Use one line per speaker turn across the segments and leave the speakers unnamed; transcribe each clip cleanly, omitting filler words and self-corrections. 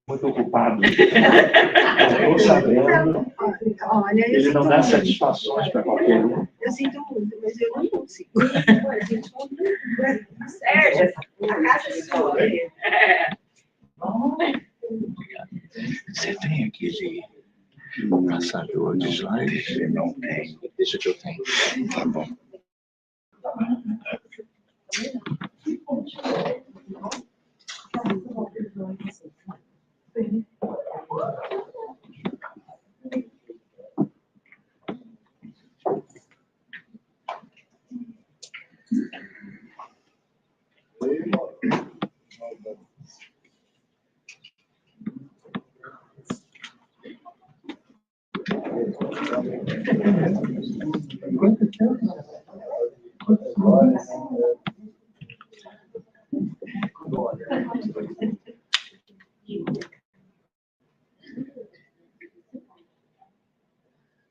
muito ocupado. Estou sabendo.
Olha,
Ele não dá satisfações para qualquer um.
Eu sinto muito, mas eu não consigo. Sérgio, a casa é sua.
Você tem aquele passador de slides? Não tem. Deixa que eu tenho. Tá bom.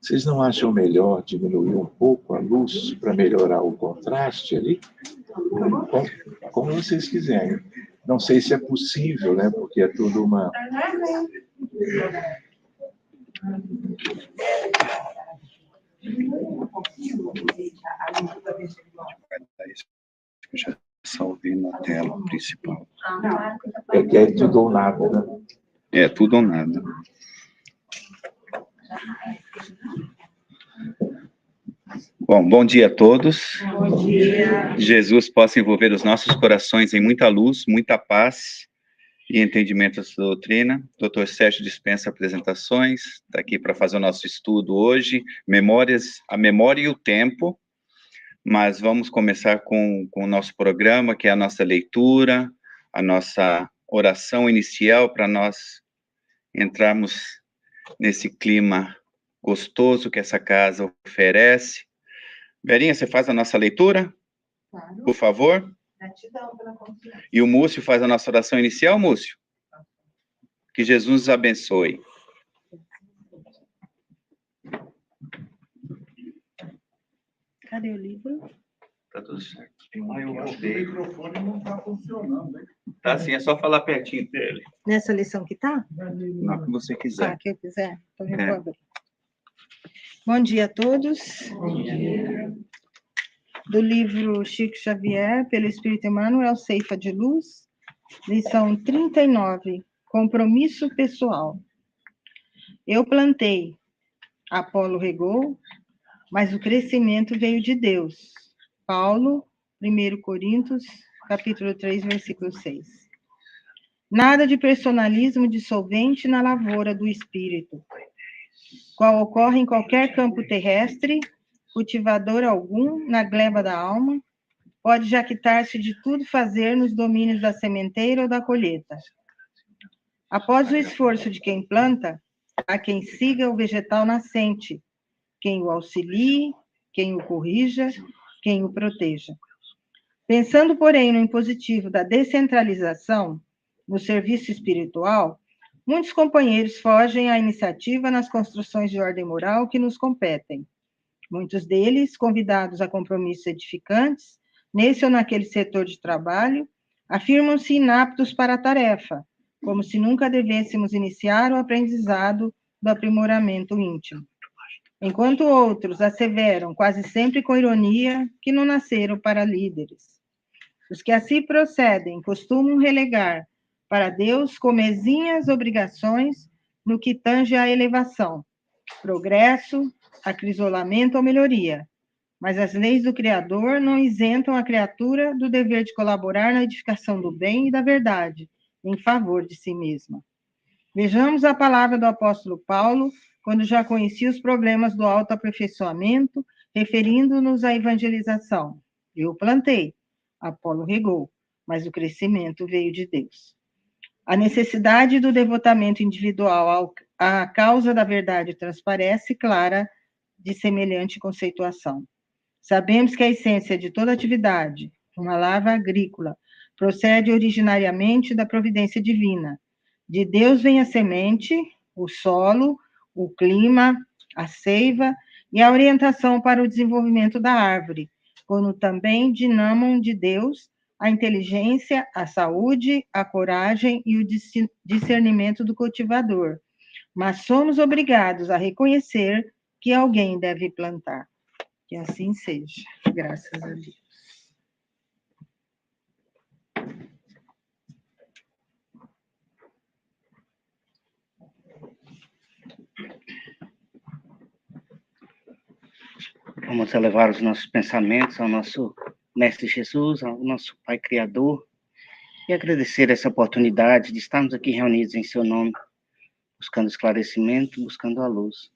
Vocês não acham melhor diminuir um pouco a luz para melhorar o contraste ali? Como vocês quiserem. Não sei se é possível, né? Porque é tudo uma...
Já salvei na tela principal.
É que é tudo ou nada, né?
É, tudo ou nada. Bom dia a todos.
Bom dia.
Jesus possa envolver os nossos corações em muita luz, muita paz e entendimento da doutrina. Dr. Sérgio dispensa apresentações, está aqui para fazer o nosso estudo hoje, a memória e o tempo, mas vamos começar com o nosso programa, que é a nossa leitura, a nossa oração inicial, para nós entrarmos nesse clima gostoso que essa casa oferece. Verinha, você faz a nossa leitura?
Claro.
Por favor.
Gratidão pela confiança.
E o Múcio faz a nossa oração inicial, Múcio? Que Jesus nos abençoe.
Cadê o livro?
Tá tudo certo.
Eu acho que o microfone não está funcionando, hein?
Tá sim, é só falar pertinho dele.
Nessa lição que tá?
Na que você quiser.
Tá, que eu quiser. Então eu vou abrir. Bom dia a todos.
Bom dia.
Do livro Chico Xavier, pelo Espírito Emmanuel, Ceifa de Luz, lição 39, Compromisso Pessoal. Eu plantei, Apolo regou, mas o crescimento veio de Deus. Paulo, 1 Coríntios, capítulo 3, versículo 6. Nada de personalismo dissolvente na lavoura do espírito, qual ocorre em qualquer campo terrestre, cultivador algum, na gleba da alma, pode jactar-se de tudo fazer nos domínios da sementeira ou da colheita. Após o esforço de quem planta, há quem siga o vegetal nascente, quem o auxilie, quem o corrija, quem o proteja. Pensando, porém, no impositivo da descentralização, no serviço espiritual, muitos companheiros fogem à iniciativa nas construções de ordem moral que nos competem. Muitos deles, convidados a compromissos edificantes, nesse ou naquele setor de trabalho, afirmam-se inaptos para a tarefa, como se nunca devêssemos iniciar o aprendizado do aprimoramento íntimo. Enquanto outros asseveram, quase sempre com ironia, que não nasceram para líderes. Os que assim procedem costumam relegar para Deus comezinhas obrigações no que tange à elevação, progresso, acrisolamento ou melhoria, mas as leis do Criador não isentam a criatura do dever de colaborar na edificação do bem e da verdade, em favor de si mesma. Vejamos a palavra do apóstolo Paulo, quando já conhecia os problemas do autoaperfeiçoamento, referindo-nos à evangelização. Eu plantei, Apolo regou, mas o crescimento veio de Deus. A necessidade do devotamento individual à causa da verdade transparece clara de semelhante conceituação. Sabemos que a essência de toda atividade, uma lavra agrícola, procede originariamente da providência divina. De Deus vem a semente, o solo, o clima, a seiva e a orientação para o desenvolvimento da árvore, como também dinamam de Deus a inteligência, a saúde, a coragem e o discernimento do cultivador. Mas somos obrigados a reconhecer que alguém deve plantar. Que assim seja, graças a Deus.
Vamos elevar os nossos pensamentos ao nosso Mestre Jesus, ao nosso Pai Criador, e agradecer essa oportunidade de estarmos aqui reunidos em seu nome, buscando esclarecimento, buscando a luz.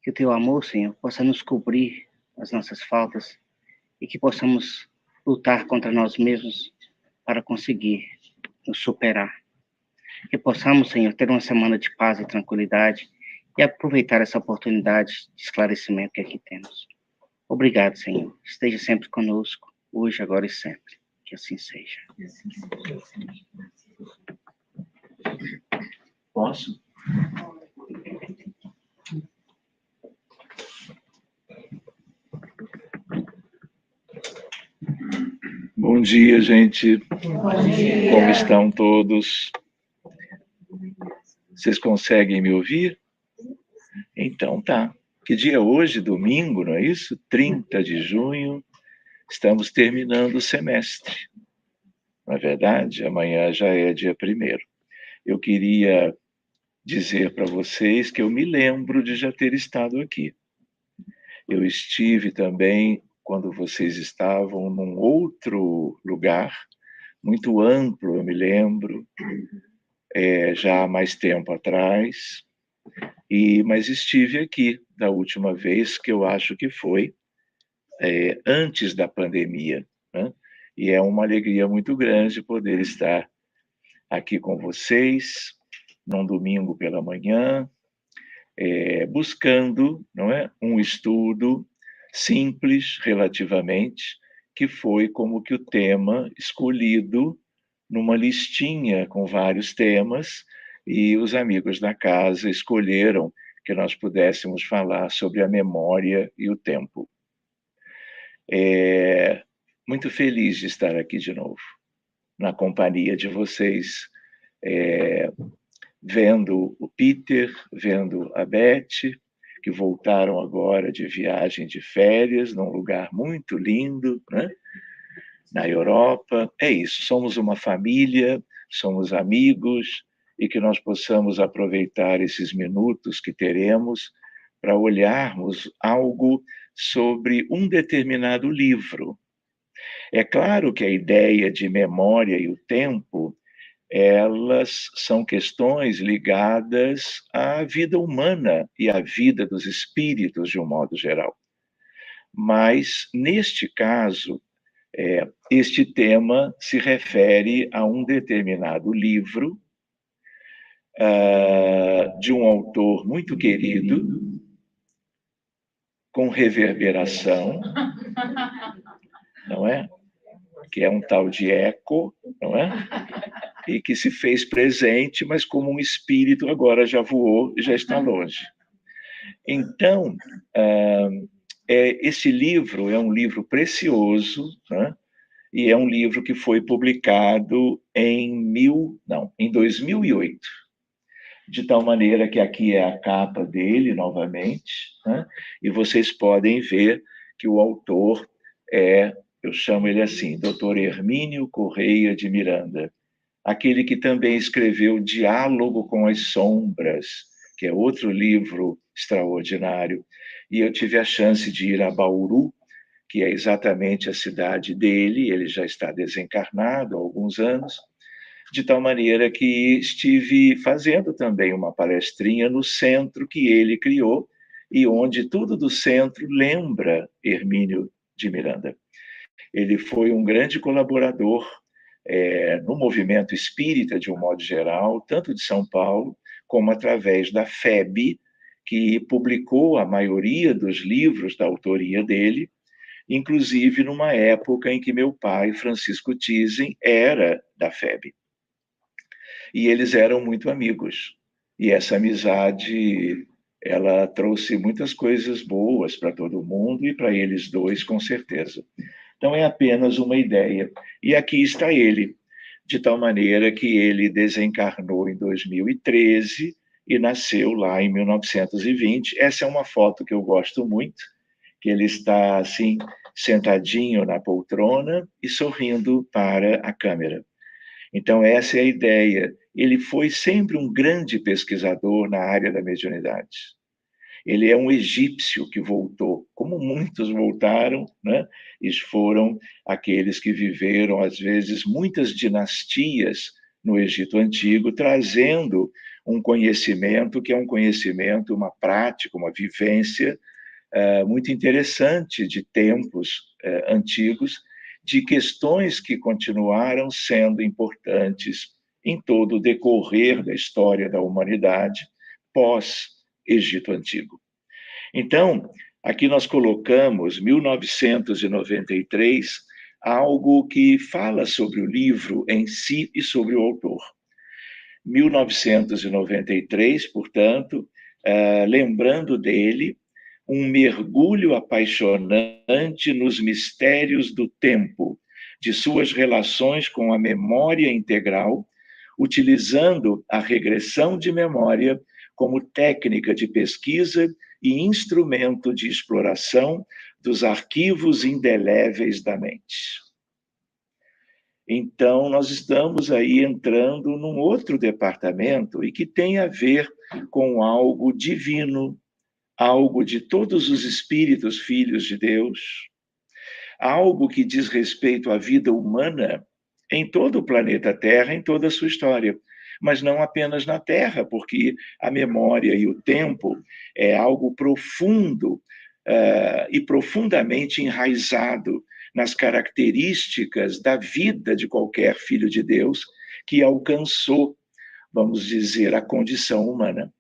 Que o teu amor, Senhor, possa nos cobrir as nossas faltas e que possamos lutar contra nós mesmos para conseguir nos superar. Que possamos, Senhor, ter uma semana de paz e tranquilidade e aproveitar essa oportunidade de esclarecimento que aqui temos. Obrigado, Senhor. Esteja sempre conosco, hoje, agora e sempre. Que assim seja.
Posso? Bom dia, gente. Bom dia. Como estão todos? Vocês conseguem me ouvir? Então tá. Que dia é hoje? Domingo, não é isso? 30 de junho. Estamos terminando o semestre. Na verdade, amanhã já é dia 1º. Eu queria dizer para vocês que eu me lembro de já ter estado aqui. Eu estive também quando vocês estavam num outro lugar, muito amplo, eu me lembro, já há mais tempo atrás, mas estive aqui da última vez, que eu acho que foi antes da pandemia, né? E é uma alegria muito grande poder estar aqui com vocês, num domingo pela manhã, buscando, não é, um estudo simples, relativamente, que foi como que o tema escolhido numa listinha com vários temas, e os amigos da casa escolheram que nós pudéssemos falar sobre a memória e o tempo. Muito feliz de estar aqui de novo, na companhia de vocês, vendo o Peter, vendo a Beth, que voltaram agora de viagem de férias, num lugar muito lindo, né? Na Europa. É isso, somos uma família, somos amigos, e que nós possamos aproveitar esses minutos que teremos para olharmos algo sobre um determinado livro. É claro que a ideia de memória e o tempo, elas são questões ligadas à vida humana e à vida dos espíritos de um modo geral. Mas, neste caso, este tema se refere a um determinado livro de um autor muito querido, com reverberação, não é? Que é um tal de Eco, não é? E que se fez presente, mas como um espírito agora já voou e já está longe. Então, esse livro é um livro precioso, né? E é um livro que foi publicado em 2008, de tal maneira que aqui é a capa dele, novamente, né? E vocês podem ver que o autor eu chamo ele assim, Dr. Hermínio Correia de Miranda, aquele que também escreveu Diálogo com as Sombras, que é outro livro extraordinário. E eu tive a chance de ir a Bauru, que é exatamente a cidade dele, ele já está desencarnado há alguns anos, de tal maneira que estive fazendo também uma palestrinha no centro que ele criou, e onde tudo do centro lembra Hermínio de Miranda. Ele foi um grande colaborador no movimento espírita, de um modo geral, tanto de São Paulo, como através da FEB, que publicou a maioria dos livros da autoria dele, inclusive numa época em que meu pai, Francisco Thyssen, era da FEB. E eles eram muito amigos. E essa amizade, ela trouxe muitas coisas boas para todo mundo, e para eles dois, com certeza. Então, é apenas uma ideia. E aqui está ele, de tal maneira que ele desencarnou em 2013 e nasceu lá em 1920. Essa é uma foto que eu gosto muito, que ele está assim, sentadinho na poltrona e sorrindo para a câmera. Então, essa é a ideia. Ele foi sempre um grande pesquisador na área da mediunidade. Ele é um egípcio que voltou, como muitos voltaram, né? E foram aqueles que viveram, às vezes, muitas dinastias no Egito Antigo, trazendo um conhecimento que é um conhecimento, uma prática, uma vivência muito interessante de tempos antigos, de questões que continuaram sendo importantes em todo o decorrer da história da humanidade pós-Egito Antigo. Então, aqui nós colocamos 1993, algo que fala sobre o livro em si e sobre o autor. 1993, portanto, lembrando dele, um mergulho apaixonante nos mistérios do tempo, de suas relações com a memória integral, utilizando a regressão de memória como técnica de pesquisa e instrumento de exploração dos arquivos indeléveis da mente. Então, nós estamos aí entrando num outro departamento e que tem a ver com algo divino, algo de todos os espíritos filhos de Deus, algo que diz respeito à vida humana em todo o planeta Terra, em toda a sua história. Mas não apenas na Terra, porque a memória e o tempo é algo profundo e profundamente enraizado nas características da vida de qualquer filho de Deus que alcançou, vamos dizer, a condição humana.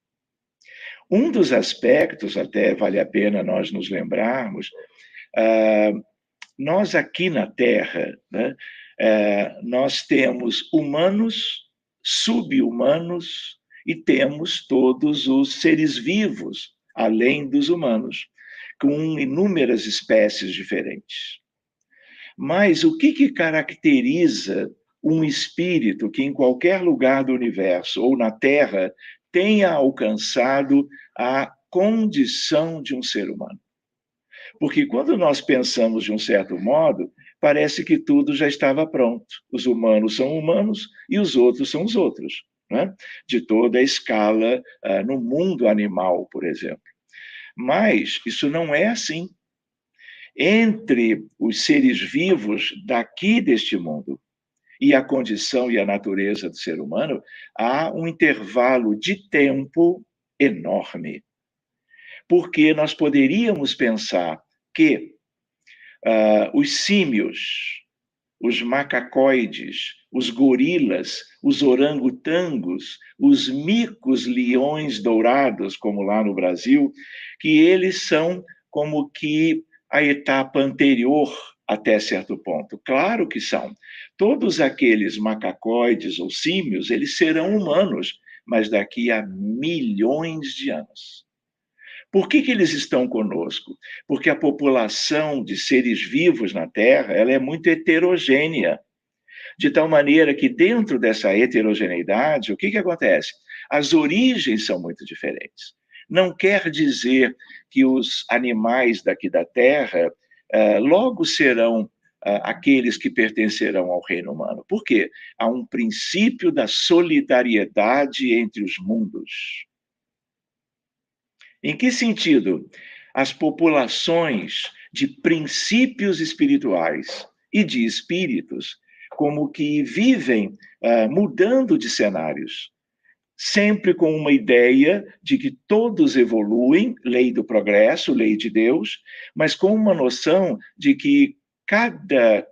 Um dos aspectos, até vale a pena nós nos lembrarmos, nós aqui na Terra, né, nós temos humanos, sub-humanos e temos todos os seres vivos, além dos humanos, com inúmeras espécies diferentes. Mas o que caracteriza um espírito que em qualquer lugar do universo ou na Terra tenha alcançado a condição de um ser humano? Porque quando nós pensamos de um certo modo, parece que tudo já estava pronto. Os humanos são humanos e os outros são os outros, né? De toda a escala no mundo animal, por exemplo. Mas isso não é assim. Entre os seres vivos daqui deste mundo e a condição e a natureza do ser humano, há um intervalo de tempo enorme. Porque nós poderíamos pensar que os símios, os macacoides, os gorilas, os orangotangos, os micos leões dourados, como lá no Brasil, que eles são como que a etapa anterior até certo ponto. Claro que são. Todos aqueles macacoides ou símios, eles serão humanos, mas daqui a milhões de anos. Por que eles estão conosco? Porque a população de seres vivos na Terra, ela é muito heterogênea, de tal maneira que dentro dessa heterogeneidade, o que acontece? As origens são muito diferentes. Não quer dizer que os animais daqui da Terra logo serão aqueles que pertencerão ao reino humano. Por quê? Há um princípio da solidariedade entre os mundos. Em que sentido? As populações de princípios espirituais e de espíritos, como que vivem mudando de cenários, sempre com uma ideia de que todos evoluem, lei do progresso, lei de Deus, mas com uma noção de que cada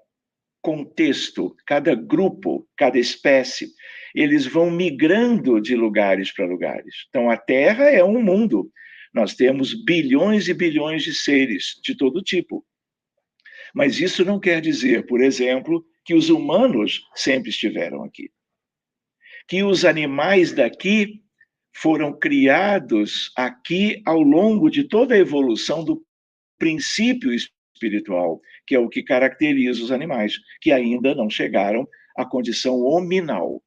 contexto, cada grupo, cada espécie, eles vão migrando de lugares para lugares. Então, a Terra é um mundo. Nós temos bilhões e bilhões de seres de todo tipo. Mas isso não quer dizer, por exemplo, que os humanos sempre estiveram aqui. Que os animais daqui foram criados aqui ao longo de toda a evolução do princípio espiritual, que é o que caracteriza os animais, que ainda não chegaram à condição hominal.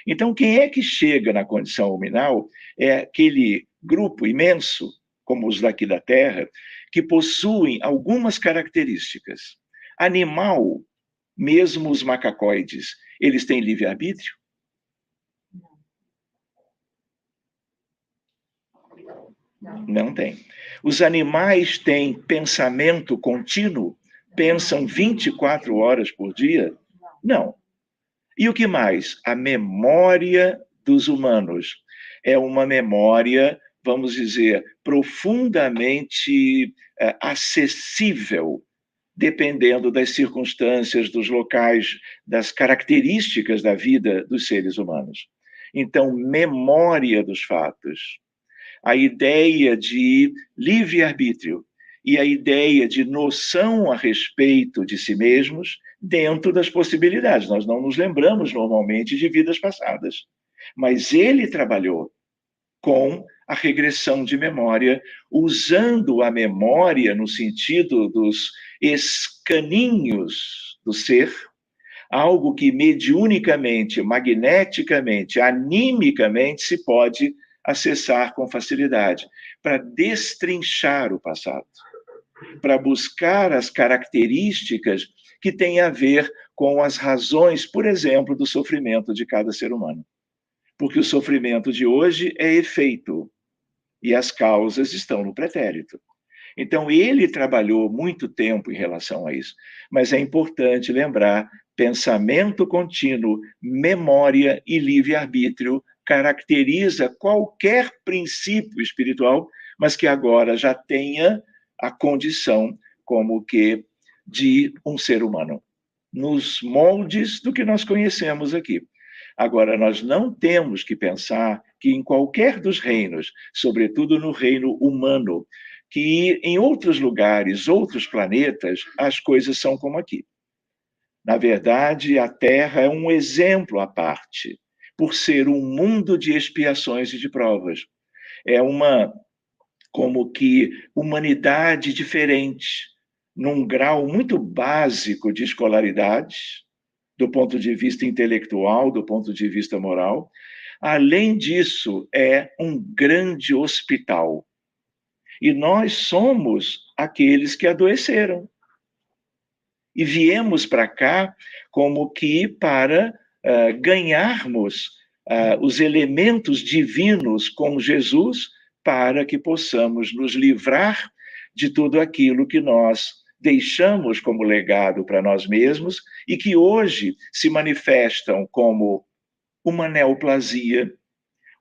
Então, quem é que chega na condição hominal é aquele grupo imenso, como os daqui da Terra, que possuem algumas características. Animal, mesmo os macacoides, eles têm livre-arbítrio? Não tem. Os animais têm pensamento contínuo? Pensam 24 horas por dia? Não. E o que mais? A memória dos humanos é uma memória, vamos dizer, profundamente acessível, dependendo das circunstâncias, dos locais, das características da vida dos seres humanos. Então, memória dos fatos, a ideia de livre-arbítrio e a ideia de noção a respeito de si mesmos dentro das possibilidades. Nós não nos lembramos normalmente de vidas passadas, mas ele trabalhou com a regressão de memória, usando a memória no sentido dos escaninhos do ser, algo que mediunicamente, magneticamente, animicamente se pode acessar com facilidade, para destrinchar o passado, para buscar as características que têm a ver com as razões, por exemplo, do sofrimento de cada ser humano. Porque o sofrimento de hoje é efeito e as causas estão no pretérito. Então, ele trabalhou muito tempo em relação a isso. Mas é importante lembrar, pensamento contínuo, memória e livre-arbítrio caracteriza qualquer princípio espiritual, mas que agora já tenha a condição como que de um ser humano, nos moldes do que nós conhecemos aqui. Agora, nós não temos que pensar que em qualquer dos reinos, sobretudo no reino humano, que em outros lugares, outros planetas, as coisas são como aqui. Na verdade, a Terra é um exemplo à parte, por ser um mundo de expiações e de provas. É uma, como que, humanidade diferente, num grau muito básico de escolaridade, do ponto de vista intelectual, do ponto de vista moral. Além disso, é um grande hospital. E nós somos aqueles que adoeceram. E viemos para cá como que para ganharmos os elementos divinos com Jesus, para que possamos nos livrar de tudo aquilo que nós deixamos como legado para nós mesmos e que hoje se manifestam como uma neoplasia,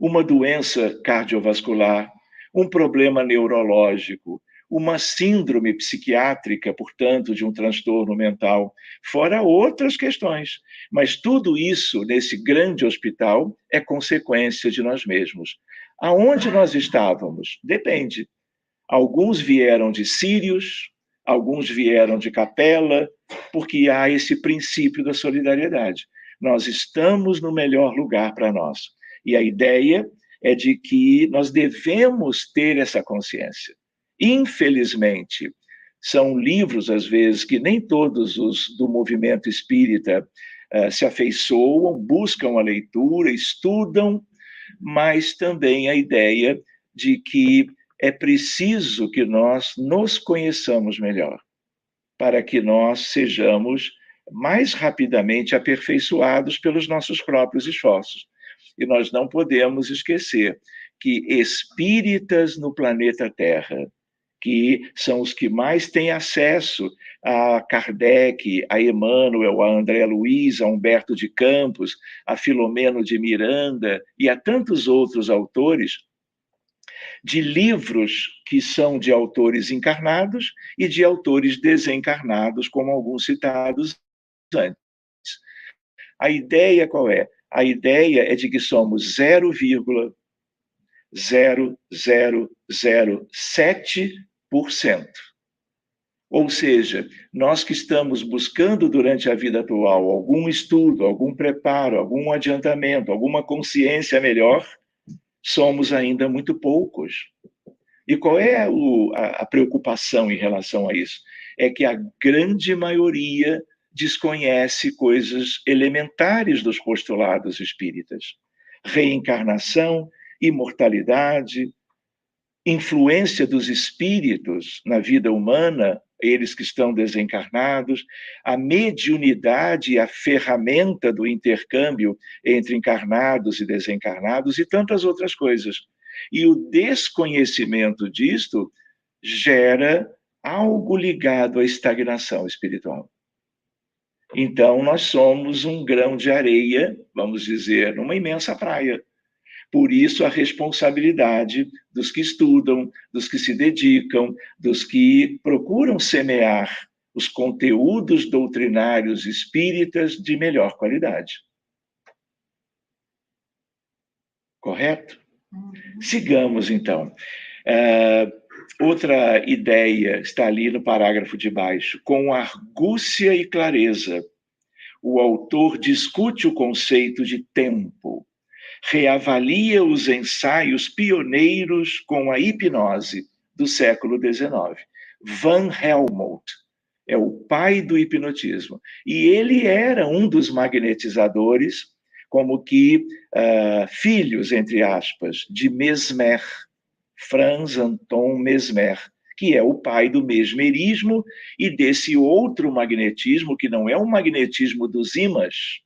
uma doença cardiovascular, um problema neurológico, uma síndrome psiquiátrica, portanto, de um transtorno mental, fora outras questões. Mas tudo isso, nesse grande hospital, é consequência de nós mesmos. Aonde nós estávamos? Depende. Alguns vieram de Sírios, alguns vieram de Capela, porque há esse princípio da solidariedade. Nós estamos no melhor lugar para nós. E a ideia é de que nós devemos ter essa consciência. Infelizmente, são livros, às vezes, que nem todos os do movimento espírita se afeiçoam, buscam a leitura, estudam, mas também a ideia de que é preciso que nós nos conheçamos melhor, para que nós sejamos mais rapidamente aperfeiçoados pelos nossos próprios esforços. E nós não podemos esquecer que espíritas no planeta Terra, que são os que mais têm acesso a Kardec, a Emmanuel, a André Luiz, a Humberto de Campos, a Filomeno de Miranda e a tantos outros autores, de livros que são de autores encarnados e de autores desencarnados, como alguns citados antes. A ideia qual é? A ideia é de que somos 0,0007%. Ou seja, nós que estamos buscando durante a vida atual algum estudo, algum preparo, algum adiantamento, alguma consciência melhor, somos ainda muito poucos. E qual é a preocupação em relação a isso? é que a grande maioria desconhece coisas elementares dos postulados espíritas. Reencarnação, imortalidade, influência dos espíritos na vida humana, eles que estão desencarnados, a mediunidade e a ferramenta do intercâmbio entre encarnados e desencarnados e tantas outras coisas. E o desconhecimento disto gera algo ligado à estagnação espiritual. Então, nós somos um grão de areia, vamos dizer, numa imensa praia. Por isso, a responsabilidade dos que estudam, dos que se dedicam, dos que procuram semear os conteúdos doutrinários espíritas de melhor qualidade. Correto? Sigamos, então. Outra ideia está ali no parágrafo de baixo. Com argúcia e clareza, o autor discute o conceito de tempo, reavalia os ensaios pioneiros com a hipnose do século XIX. Van Helmont é o pai do hipnotismo. E ele era um dos magnetizadores, como que filhos, entre aspas, de Mesmer, Franz Anton Mesmer, que é o pai do mesmerismo e desse outro magnetismo, que não é um magnetismo dos ímãs,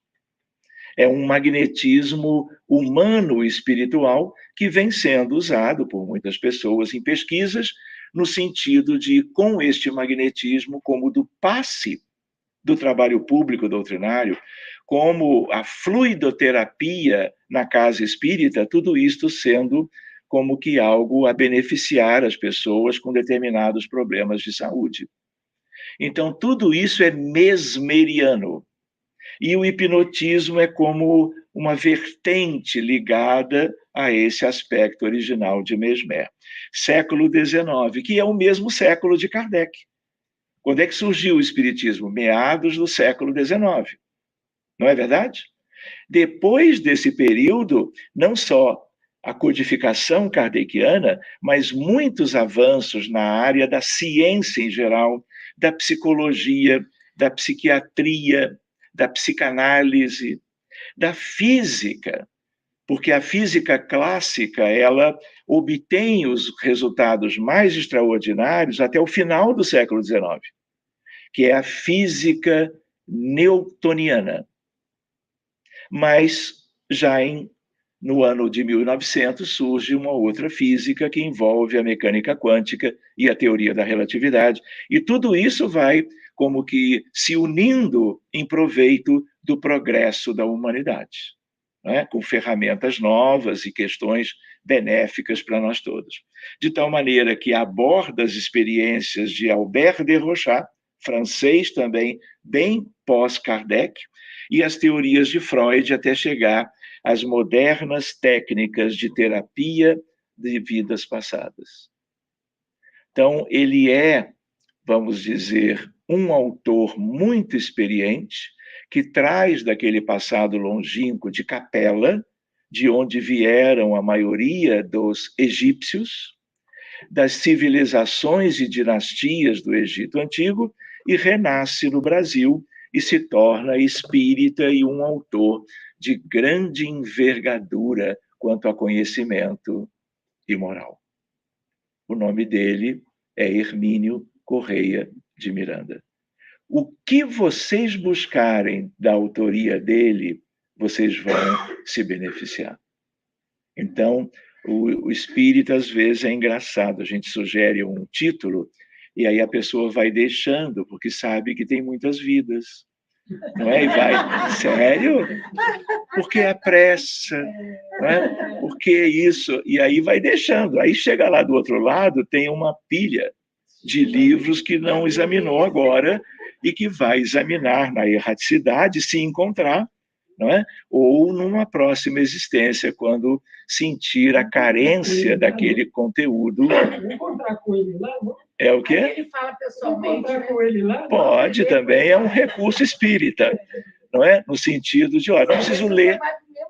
é um magnetismo humano e espiritual que vem sendo usado por muitas pessoas em pesquisas, no sentido de, com este magnetismo, como do passe do trabalho público doutrinário, como a fluidoterapia na casa espírita, tudo isto sendo como que algo a beneficiar as pessoas com determinados problemas de saúde. Então, tudo isso é mesmeriano. E o hipnotismo é como uma vertente ligada a esse aspecto original de Mesmer. Século XIX, que é o mesmo século de Kardec. Quando é que surgiu o espiritismo? Meados do século XIX. Não é verdade? Depois desse período, não só a codificação kardeciana, mas muitos avanços na área da ciência em geral, da psicologia, da psiquiatria, da psicanálise, da física, porque a física clássica, ela obtém os resultados mais extraordinários até o final do século XIX, que é a física newtoniana. Mas já no ano de 1900 surge uma outra física que envolve a mecânica quântica e a teoria da relatividade, e tudo isso vai como que se unindo em proveito do progresso da humanidade, né? Com ferramentas novas e questões benéficas para nós todos. De tal maneira que aborda as experiências de Albert de Rochat, francês também, bem pós-Kardec, e as teorias de Freud até chegar às modernas técnicas de terapia de vidas passadas. Então, ele é, vamos dizer, um autor muito experiente, que traz daquele passado longínquo de Capela, de onde vieram a maioria dos egípcios, das civilizações e dinastias do Egito Antigo, e renasce no Brasil e se torna espírita e um autor de grande envergadura quanto a conhecimento e moral. O nome dele é Hermínio Correia de Miranda. O que vocês buscarem da autoria dele, vocês vão se beneficiar. Então, o espírita, às vezes, é engraçado. A gente sugere um título e aí a pessoa vai deixando, porque sabe que tem muitas vidas. Não é? E vai, sério? Porque a pressa, não é? Porque isso? E aí vai deixando. Aí chega lá do outro lado, tem uma pilha de livros que não examinou agora e que vai examinar na erraticidade, se encontrar, não é? Ou numa próxima existência, quando sentir a carência daquele conteúdo.
Encontrar com ele lá, não?
É o quê?
Ele fala pessoalmente. Encontrar com ele lá?
Pode também, é um recurso espírita. não é? No sentido de, olha, não preciso ler.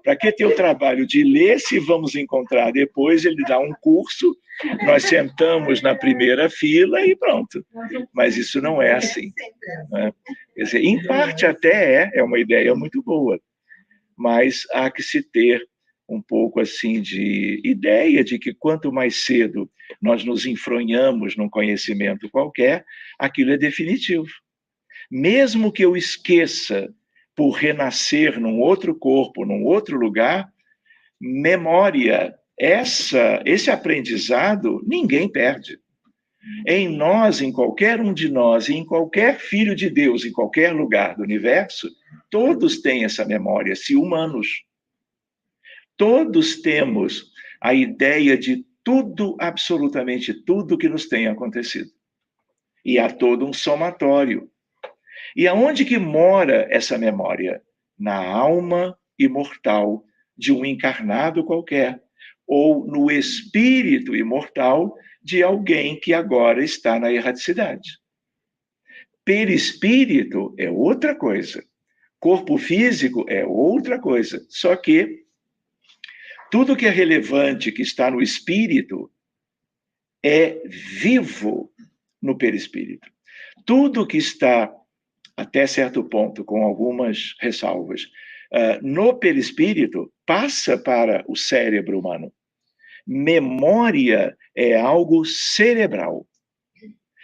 Para que ter o trabalho de ler se vamos encontrar depois? Ele dá um curso, nós sentamos na primeira fila e pronto. Mas isso não é assim. Né? Quer dizer, em parte até é uma ideia muito boa, mas há que se ter um pouco assim de ideia de que quanto mais cedo nós nos enfronhamos num conhecimento qualquer, aquilo é definitivo. Mesmo que eu esqueça por renascer num outro corpo, num outro lugar, memória, esse aprendizado, ninguém perde. Em nós, em qualquer um de nós, em qualquer filho de Deus, em qualquer lugar do universo, todos têm essa memória, se humanos. Todos temos a ideia de tudo, absolutamente tudo que nos tem acontecido. E há todo um somatório. E aonde que mora essa memória? Na alma imortal de um encarnado qualquer, ou no espírito imortal de alguém que agora está na erraticidade. Perispírito é outra coisa. Corpo físico é outra coisa. Só que tudo que é relevante, que está no espírito, é vivo no perispírito. Tudo que está, até certo ponto, com algumas ressalvas, no perispírito, passa para o cérebro humano. Memória é algo cerebral.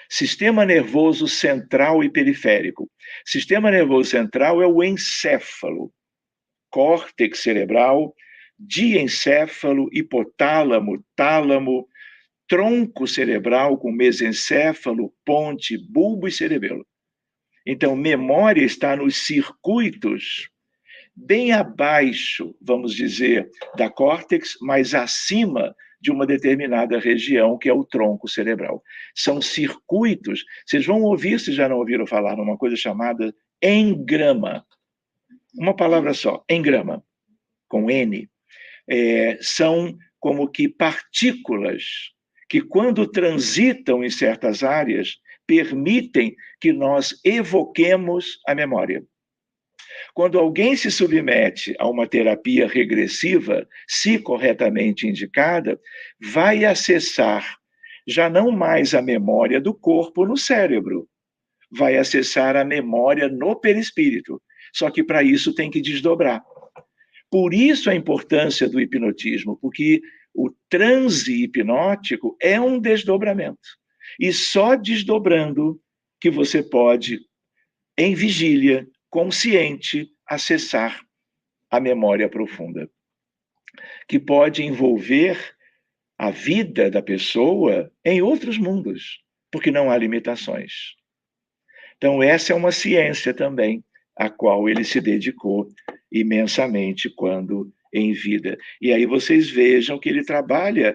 Sistema nervoso central e periférico. Sistema nervoso central é o encéfalo, córtex cerebral, diencéfalo, hipotálamo, tálamo, tronco cerebral com mesencéfalo, ponte, bulbo e cerebelo. Então, memória está nos circuitos bem abaixo, vamos dizer, da córtex, mas acima de uma determinada região, que é o tronco cerebral. São circuitos, vocês vão ouvir, se já não ouviram falar, numa coisa chamada engrama. Uma palavra só, engrama, com N. São como que partículas que, quando transitam em certas áreas, permitem que nós evoquemos a memória. Quando alguém se submete a uma terapia regressiva, se corretamente indicada, vai acessar já não mais a memória do corpo no cérebro, vai acessar a memória no perispírito. Só que para isso tem que desdobrar. Por isso a importância do hipnotismo, porque o transe hipnótico é um desdobramento. E só desdobrando que você pode, em vigília, consciente, acessar a memória profunda, que pode envolver a vida da pessoa em outros mundos, porque não há limitações. Então, essa é uma ciência também, a qual ele se dedicou imensamente quando em vida. E aí vocês vejam que ele trabalha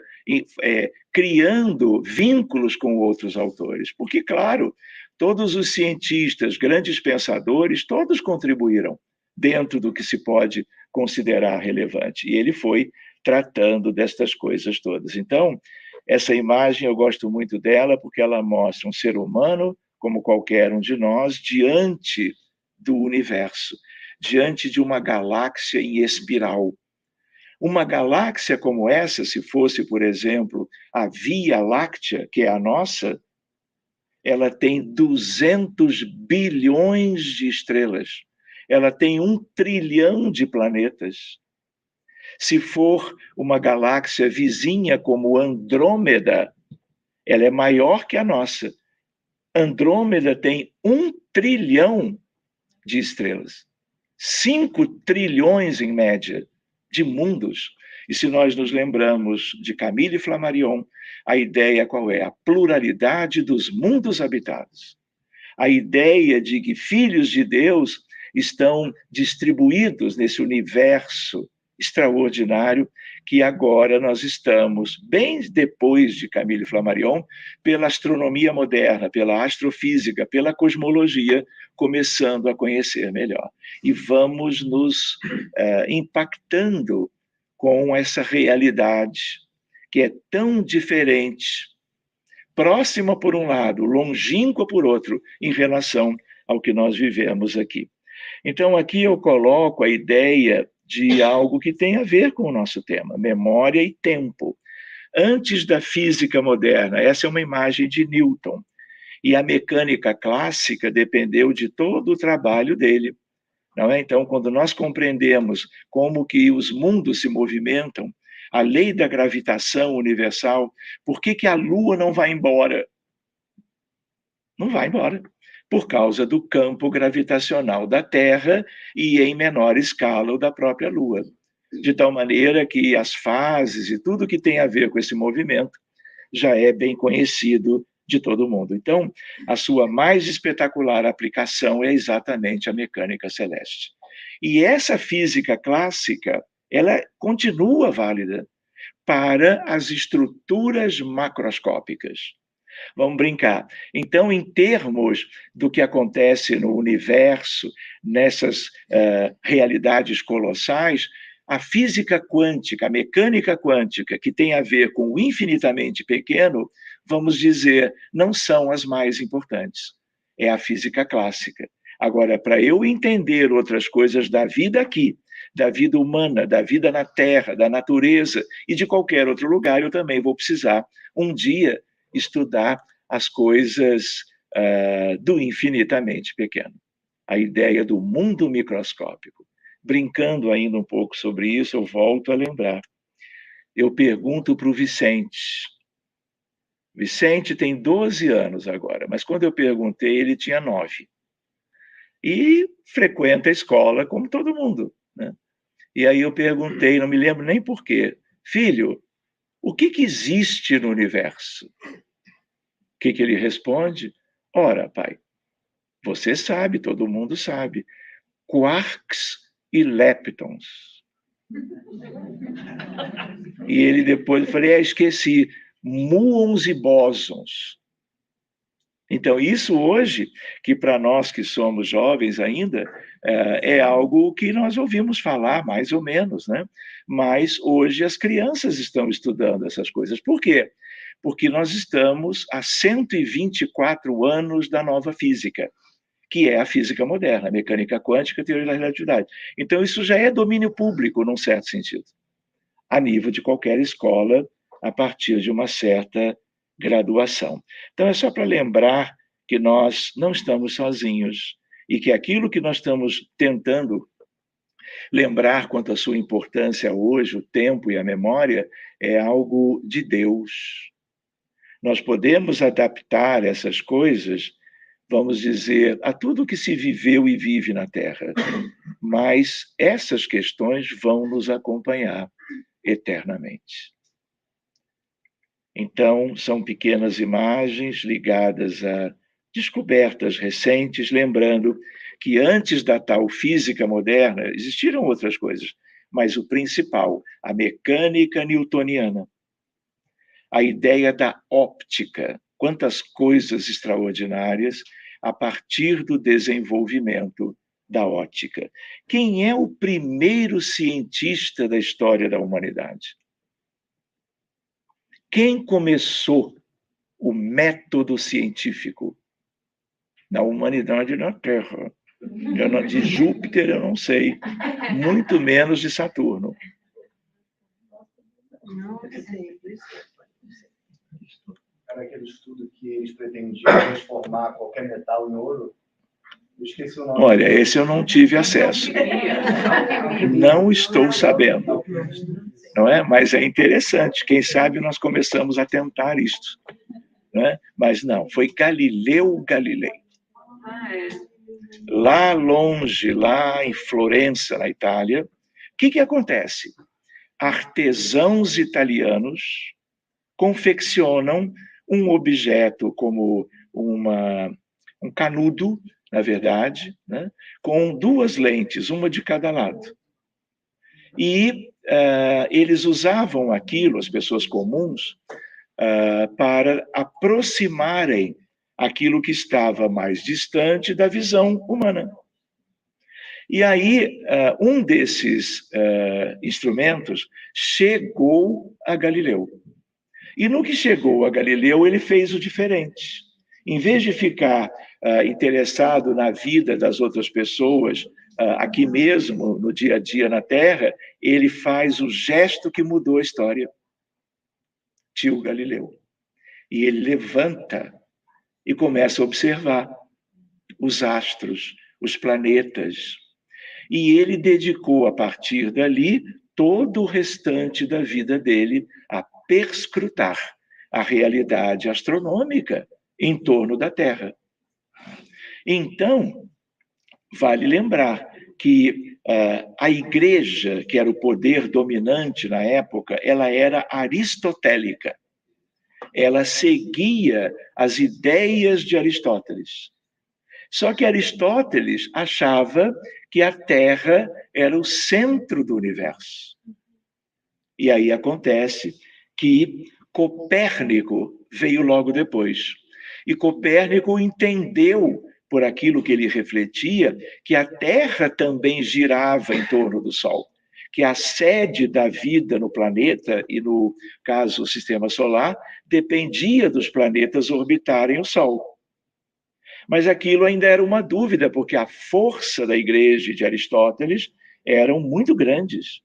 criando vínculos com outros autores, porque, claro, todos os cientistas, grandes pensadores, todos contribuíram dentro do que se pode considerar relevante. E ele foi tratando destas coisas todas. Então, essa imagem eu gosto muito dela, porque ela mostra um ser humano, como qualquer um de nós, diante do universo, diante de uma galáxia em espiral. Uma galáxia como essa, se fosse, por exemplo, a Via Láctea, que é a nossa, ela tem 200 bilhões de estrelas. Ela tem 1 trilhão de planetas. Se for uma galáxia vizinha como Andrômeda, ela é maior que a nossa. Andrômeda tem 1 trilhão de estrelas. 5 trilhões, em média, de mundos. E se nós nos lembramos de Camille Flammarion, a ideia qual é? A pluralidade dos mundos habitados. A ideia de que filhos de Deus estão distribuídos nesse universo extraordinário que agora nós estamos, bem depois de Camille Flammarion, pela astronomia moderna, pela astrofísica, pela cosmologia, começando a conhecer melhor. E vamos nos impactando com essa realidade que é tão diferente, próxima por um lado, longínqua por outro, em relação ao que nós vivemos aqui. Então, aqui eu coloco a ideia de algo que tem a ver com o nosso tema, memória e tempo. Antes da física moderna, essa é uma imagem de Newton, e a mecânica clássica dependeu de todo o trabalho dele. Não é? Então, quando nós compreendemos como que os mundos se movimentam, a lei da gravitação universal, por que que a Lua não vai embora? Não vai embora, por causa do campo gravitacional da Terra e, em menor escala, o da própria Lua. De tal maneira que as fases e tudo que tem a ver com esse movimento já é bem conhecido de todo mundo. Então, a sua mais espetacular aplicação é exatamente a mecânica celeste. E essa física clássica, ela continua válida para as estruturas macroscópicas. Vamos brincar. Então, em termos do que acontece no universo, nessas realidades colossais, a física quântica, a mecânica quântica, que tem a ver com o infinitamente pequeno, vamos dizer, não são as mais importantes. É a física clássica. Agora, para eu entender outras coisas da vida aqui, da vida humana, da vida na Terra, da natureza e de qualquer outro lugar, eu também vou precisar, um dia, estudar as coisas do infinitamente pequeno. A ideia do mundo microscópico. Brincando ainda um pouco sobre isso, eu volto a lembrar. Eu pergunto para o Vicente. Vicente tem 12 anos agora, mas quando eu perguntei, ele tinha 9. E frequenta a escola como todo mundo, né? E aí eu perguntei, não me lembro nem por quê. Filho, o que existe no universo? O que ele responde? Ora, pai, você sabe, todo mundo sabe. Quarks e leptons. E ele depois, eu falei, esqueci, muons e bósons. Então, isso hoje, que para nós que somos jovens ainda, é algo que nós ouvimos falar, mais ou menos, né? Mas hoje as crianças estão estudando essas coisas. Por quê? Porque nós estamos há 124 anos da nova física, que é a física moderna, a mecânica quântica, a teoria da relatividade. Então, isso já é domínio público, num certo sentido, a nível de qualquer escola, a partir de uma certa graduação. Então, é só para lembrar que nós não estamos sozinhos e que aquilo que nós estamos tentando lembrar quanto à sua importância hoje, o tempo e a memória, é algo de Deus. Nós podemos adaptar essas coisas, vamos dizer, a tudo que se viveu e vive na Terra, mas essas questões vão nos acompanhar eternamente. Então, são pequenas imagens ligadas a descobertas recentes, lembrando que antes da tal física moderna existiram outras coisas, mas o principal, a mecânica newtoniana, a ideia da óptica, quantas coisas extraordinárias a partir do desenvolvimento da ótica. Quem é o primeiro cientista da história da humanidade? Quem começou o método científico na humanidade na Terra? De Júpiter eu não sei, muito menos de Saturno.
Não sei.
Era aquele estudo que eles pretendiam transformar qualquer metal em ouro. Eu esqueci o nome.
Olha, esse eu não tive acesso. Não estou sabendo. Não é? Mas é interessante. Quem sabe nós começamos a tentar isto. Não é? Mas não, foi Galileu Galilei. Lá longe, lá em Florença, na Itália, o que acontece? Artesãos italianos confeccionam um objeto como um canudo, na verdade, né, com 2 lentes, uma de cada lado. E eles usavam aquilo, as pessoas comuns, para aproximarem aquilo que estava mais distante da visão humana. E aí, um desses instrumentos chegou a Galileu. E no que chegou a Galileu, ele fez o diferente. Em vez de ficar interessado na vida das outras pessoas, aqui mesmo, no dia a dia na Terra, ele faz o gesto que mudou a história. Tio Galileu. E ele levanta e começa a observar os astros, os planetas. E ele dedicou, a partir dali, todo o restante da vida dele a perscrutar a realidade astronômica em torno da Terra. Então, vale lembrar que a igreja, que era o poder dominante na época, ela era aristotélica. Ela seguia as ideias de Aristóteles. Só que Aristóteles achava que a Terra era o centro do universo. E aí acontece que Copérnico veio logo depois. E Copérnico entendeu, por aquilo que ele refletia, que a Terra também girava em torno do Sol, que a sede da vida no planeta, e no caso o sistema solar, dependia dos planetas orbitarem o Sol. Mas aquilo ainda era uma dúvida, porque a força da igreja de Aristóteles eram muito grandes.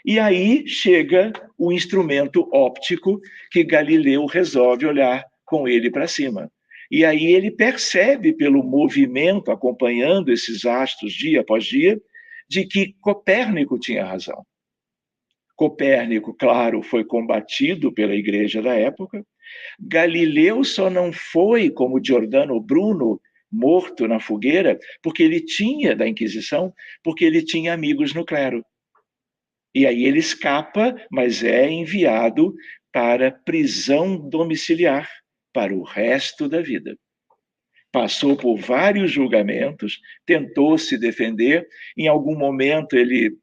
E aí chega o instrumento óptico que Galileu resolve olhar com ele para cima. E aí ele percebe, pelo movimento acompanhando esses astros dia após dia, de que Copérnico tinha razão. Copérnico, claro, foi combatido pela igreja da época. Galileu só não foi, como Giordano Bruno, morto na fogueira, porque ele tinha, da Inquisição, porque ele tinha amigos no clero. E aí ele escapa, mas é enviado para prisão domiciliar para o resto da vida. Passou por vários julgamentos, tentou se defender, em algum momento ele,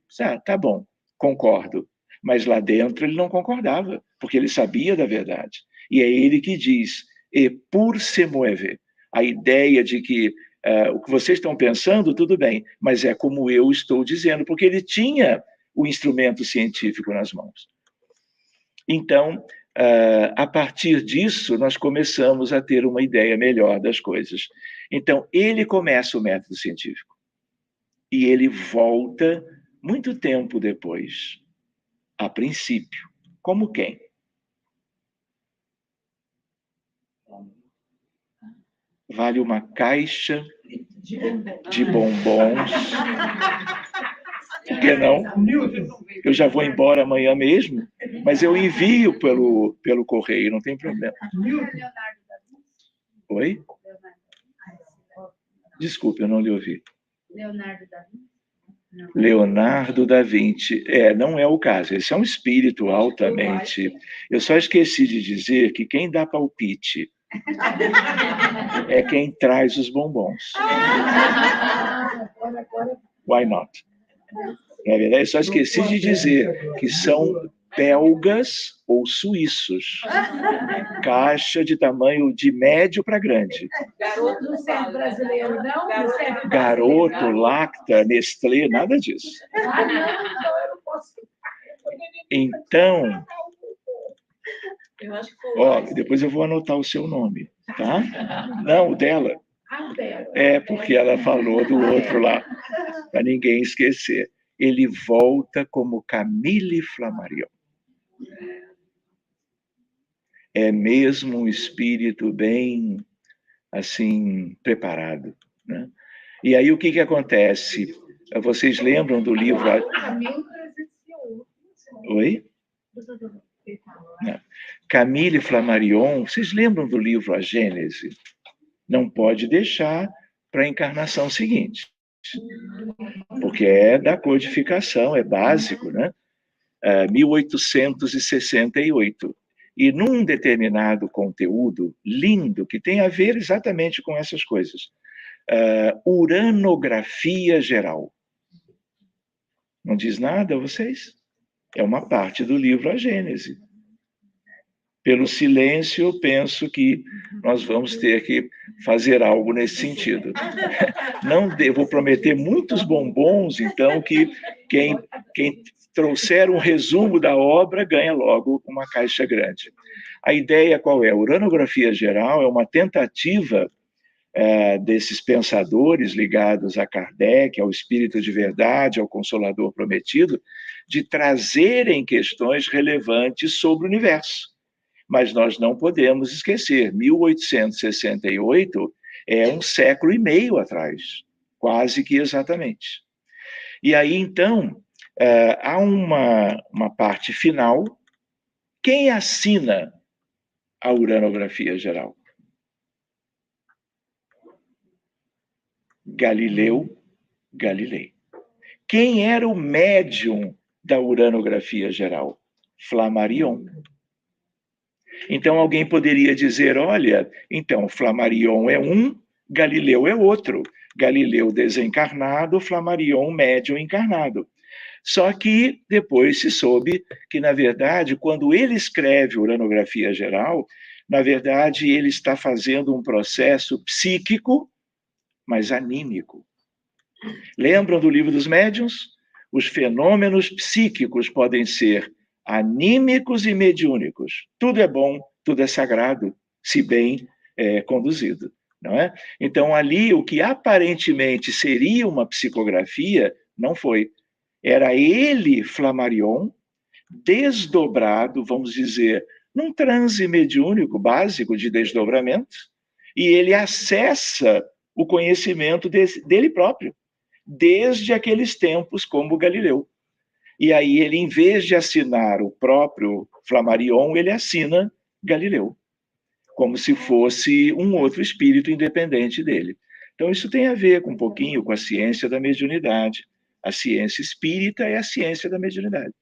tá bom, concordo, mas lá dentro ele não concordava, porque ele sabia da verdade. E é ele que diz, e por se mueve, a ideia de que o que vocês estão pensando, tudo bem, mas é como eu estou dizendo, porque ele tinha o instrumento científico nas mãos. Então, a partir disso, nós começamos a ter uma ideia melhor das coisas. Então, ele começa o método científico. E ele volta muito tempo depois, a princípio. Como quem? Vale uma caixa de bombons. Por que não? Eu já vou embora amanhã mesmo, mas eu envio pelo correio, não tem problema. Oi? Desculpe, eu não lhe ouvi. Leonardo da Vinci. Não é o caso. Esse é um espírito altamente... Eu só esqueci de dizer que quem dá palpite é quem traz os bombons. Why not? Na verdade, eu só esqueci de dizer que são belgas ou suíços. Caixa de tamanho de médio para grande.
Garoto não serve brasileiro, não?
Garoto, Lacta, Nestlé, nada disso. Então, depois eu vou anotar o seu nome, tá? Não, o dela. Porque ela falou do outro lá, para ninguém esquecer. Ele volta como Camille Flammarion. É mesmo um espírito bem, assim, preparado, né? E aí o que acontece? Vocês lembram do livro... Oi? Não. Camille Flammarion, vocês lembram do livro A Gênese? Não pode deixar para a encarnação seguinte, porque é da codificação, é básico, né? 1868. E num determinado conteúdo lindo, que tem a ver exatamente com essas coisas, uranografia geral. Não diz nada a vocês? É uma parte do livro A Gênese. Pelo silêncio, eu penso que nós vamos ter que fazer algo nesse sentido. Não vou prometer muitos bombons, então, que quem trouxer um resumo da obra ganha logo uma caixa grande. A ideia qual é? A uranografia geral é uma tentativa desses pensadores ligados a Kardec, ao Espírito de Verdade, ao Consolador Prometido, de trazerem questões relevantes sobre o universo. Mas nós não podemos esquecer, 1868 é um século e meio atrás, quase que exatamente. E aí, então, há uma parte final. Quem assina a uranografia geral? Galileu Galilei. Quem era o médium da uranografia geral? Flammarion. Então alguém poderia dizer, olha, então Flammarion é um, Galileu é outro. Galileu desencarnado, Flammarion médium encarnado. Só que depois se soube que, na verdade, quando ele escreve uranografia geral, na verdade ele está fazendo um processo psíquico, mas anímico. Lembram do Livro dos Médiuns? Os fenômenos psíquicos podem ser anímicos e mediúnicos. Tudo é bom, tudo é sagrado, se bem conduzido, não é? Então, ali, o que aparentemente seria uma psicografia, não foi. Era ele, Flammarion, desdobrado, vamos dizer, num transe mediúnico básico de desdobramento, e ele acessa o conhecimento dele próprio, desde aqueles tempos, como Galileu. E aí ele, em vez de assinar o próprio Flammarion, ele assina Galileu, como se fosse um outro espírito independente dele. Então isso tem a ver com um pouquinho com a ciência da mediunidade. A ciência espírita é a ciência da mediunidade.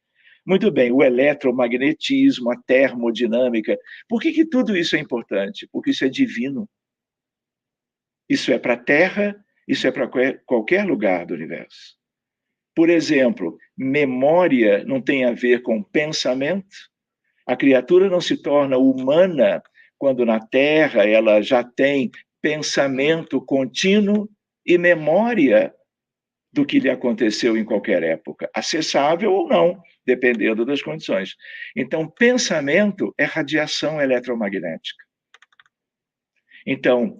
Muito bem, o eletromagnetismo, a termodinâmica. Por que tudo isso é importante? Porque isso é divino. Isso é para a Terra, isso é para qualquer lugar do universo. Por exemplo, memória não tem a ver com pensamento. A criatura não se torna humana quando na Terra ela já tem pensamento contínuo e memória do que lhe aconteceu em qualquer época, acessável ou não, dependendo das condições. Então, pensamento é radiação eletromagnética. Então,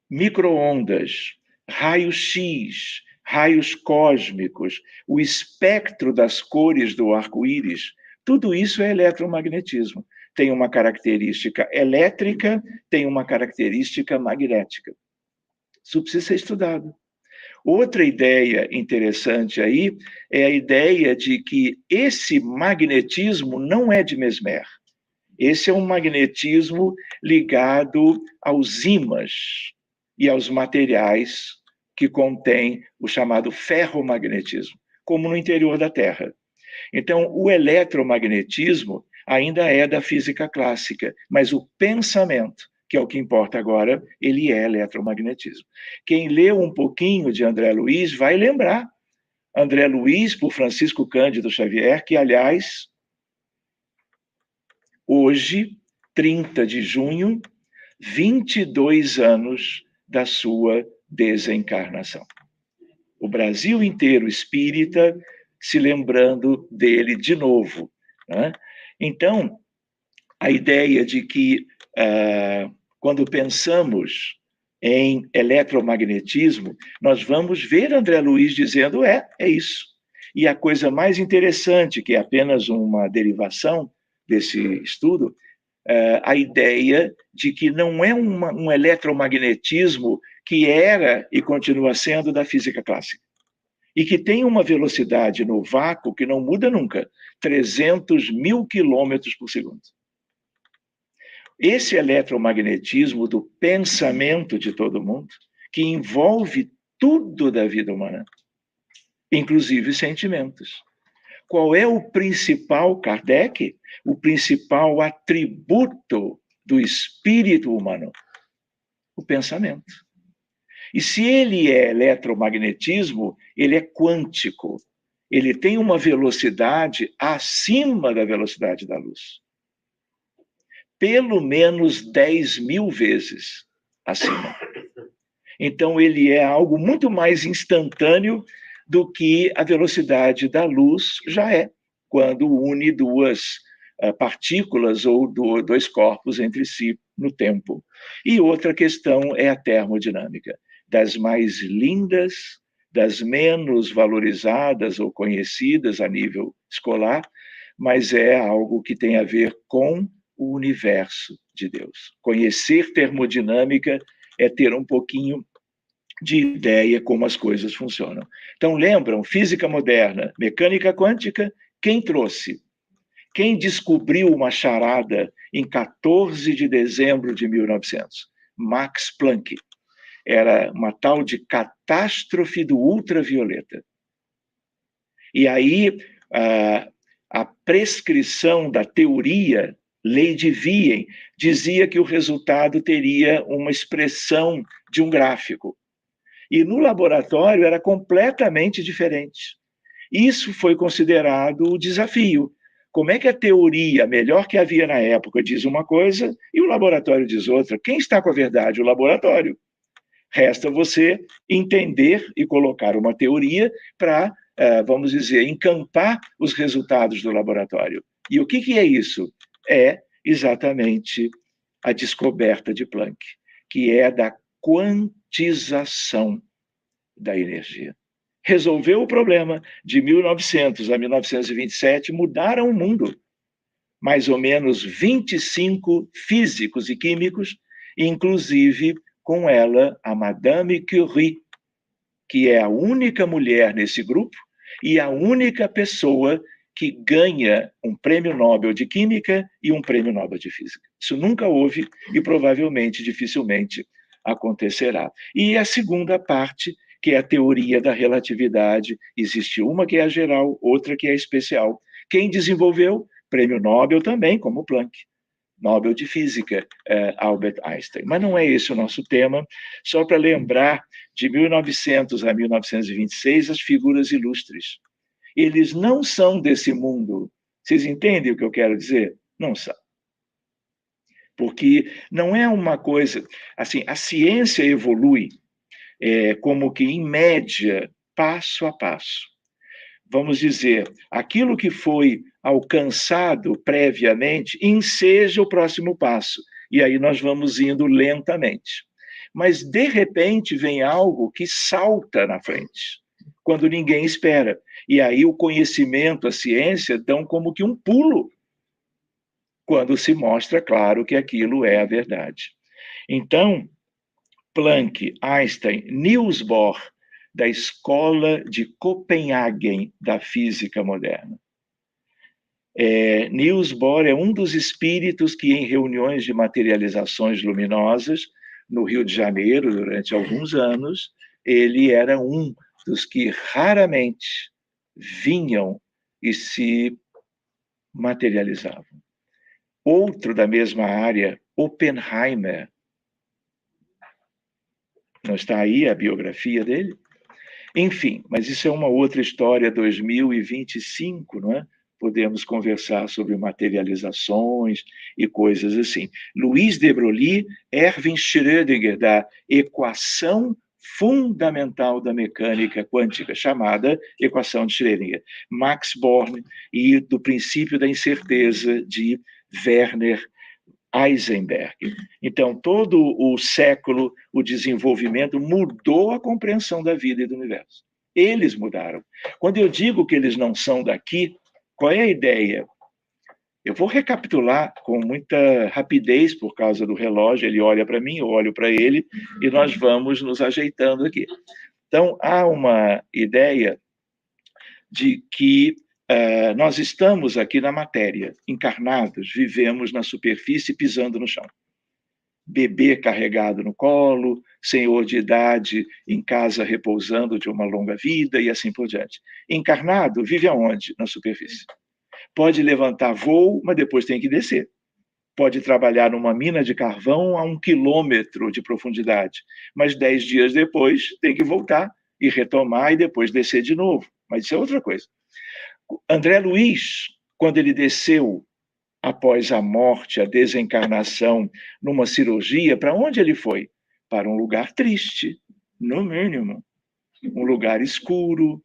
micro-ondas, raios-x, raios cósmicos, o espectro das cores do arco-íris, tudo isso é eletromagnetismo. Tem uma característica elétrica, tem uma característica magnética. Isso precisa ser estudado. Outra ideia interessante aí é a ideia de que esse magnetismo não é de Mesmer. Esse é um magnetismo ligado aos ímãs e aos materiais que contêm o chamado ferromagnetismo, como no interior da Terra. Então, o eletromagnetismo ainda é da física clássica, mas o pensamento, que é o que importa agora, ele é eletromagnetismo. Quem leu um pouquinho de André Luiz vai lembrar. André Luiz, por Francisco Cândido Xavier, que, aliás, hoje, 30 de junho, 22 anos da sua desencarnação. O Brasil inteiro espírita se lembrando dele de novo, né? Então, a ideia de que, quando pensamos em eletromagnetismo, nós vamos ver André Luiz dizendo, é isso. E a coisa mais interessante, que é apenas uma derivação desse estudo, a ideia de que não é um eletromagnetismo que era e continua sendo da física clássica, e que tem uma velocidade no vácuo que não muda nunca, 300 mil quilômetros por segundo. Esse eletromagnetismo do pensamento de todo mundo, que envolve tudo da vida humana, inclusive sentimentos. Qual é o principal, Kardec? O principal atributo do espírito humano? O pensamento. E se ele é eletromagnetismo, ele é quântico. Ele tem uma velocidade acima da velocidade da luz. Pelo menos 10 mil vezes acima. Então, ele é algo muito mais instantâneo do que a velocidade da luz já é, quando une duas partículas ou dois corpos entre si no tempo. E outra questão é a termodinâmica, das mais lindas, das menos valorizadas ou conhecidas a nível escolar, mas é algo que tem a ver com o universo de Deus. Conhecer termodinâmica é ter um pouquinho de ideia como as coisas funcionam. Então, lembram, física moderna, mecânica quântica, quem trouxe? Quem descobriu uma charada em 14 de dezembro de 1900? Max Planck. Era uma tal de catástrofe do ultravioleta. E aí, a prescrição da teoria, lei de Wien, dizia que o resultado teria uma expressão de um gráfico. E no laboratório era completamente diferente. Isso foi considerado o desafio. Como é que a teoria, melhor que havia na época, diz uma coisa e o laboratório diz outra? Quem está com a verdade? O laboratório. Resta você entender e colocar uma teoria para, vamos dizer, encampar os resultados do laboratório. E o que é isso? É exatamente a descoberta de Planck, que é da quantização da energia. Resolveu o problema. De 1900 a 1927, mudaram o mundo. Mais ou menos 25 físicos e químicos, inclusive com ela a Madame Curie, que é a única mulher nesse grupo e a única pessoa que ganha um prêmio Nobel de Química e um prêmio Nobel de Física. Isso nunca houve e provavelmente, dificilmente, acontecerá. E a segunda parte, que é a teoria da relatividade, existe uma que é a geral, outra que é a especial. Quem desenvolveu? Prêmio Nobel também, como Planck. Nobel de Física, Albert Einstein. Mas não é esse o nosso tema. Só para lembrar, de 1900 a 1926, as figuras ilustres. Eles não são desse mundo. Vocês entendem o que eu quero dizer? Não são. Porque não é uma coisa... Assim, a ciência evolui como que, em média, passo a passo. Vamos dizer, aquilo que foi alcançado previamente enseja o próximo passo. E aí nós vamos indo lentamente. Mas, de repente, vem algo que salta na frente, quando ninguém espera. E aí o conhecimento, a ciência, dão como que um pulo, quando se mostra, claro, que aquilo é a verdade. Então, Planck, Einstein, Niels Bohr, da Escola de Copenhagen da Física Moderna. Niels Bohr é um dos espíritos que, em reuniões de materializações luminosas, no Rio de Janeiro, durante alguns anos, ele era um dos que raramente vinham e se materializavam. Outro da mesma área, Oppenheimer. Não está aí a biografia dele? Enfim, mas isso é uma outra história, 2025, não é? Podemos conversar sobre materializações e coisas assim. Louis de Broglie, Erwin Schrödinger, da equação fundamental da mecânica quântica, chamada equação de Schrödinger. Max Born e do princípio da incerteza de Werner Heisenberg. Então, todo o século, o desenvolvimento mudou a compreensão da vida e do universo. Eles mudaram. Quando eu digo que eles não são daqui, qual é a ideia? Eu vou recapitular com muita rapidez por causa do relógio, ele olha para mim, eu olho para ele, e nós vamos nos ajeitando aqui. Então, há uma ideia de que nós estamos aqui na matéria, encarnados, vivemos na superfície pisando no chão. Bebê carregado no colo, senhor de idade em casa repousando de uma longa vida e assim por diante. Encarnado, vive aonde? Na superfície. Pode levantar voo, mas depois tem que descer. Pode trabalhar numa mina de carvão a 1 quilômetro de profundidade, mas 10 dias depois tem que voltar e retomar e depois descer de novo. Mas isso é outra coisa. André Luiz, quando ele desceu após a morte, a desencarnação, numa cirurgia, para onde ele foi? Para um lugar triste, no mínimo. Um lugar escuro,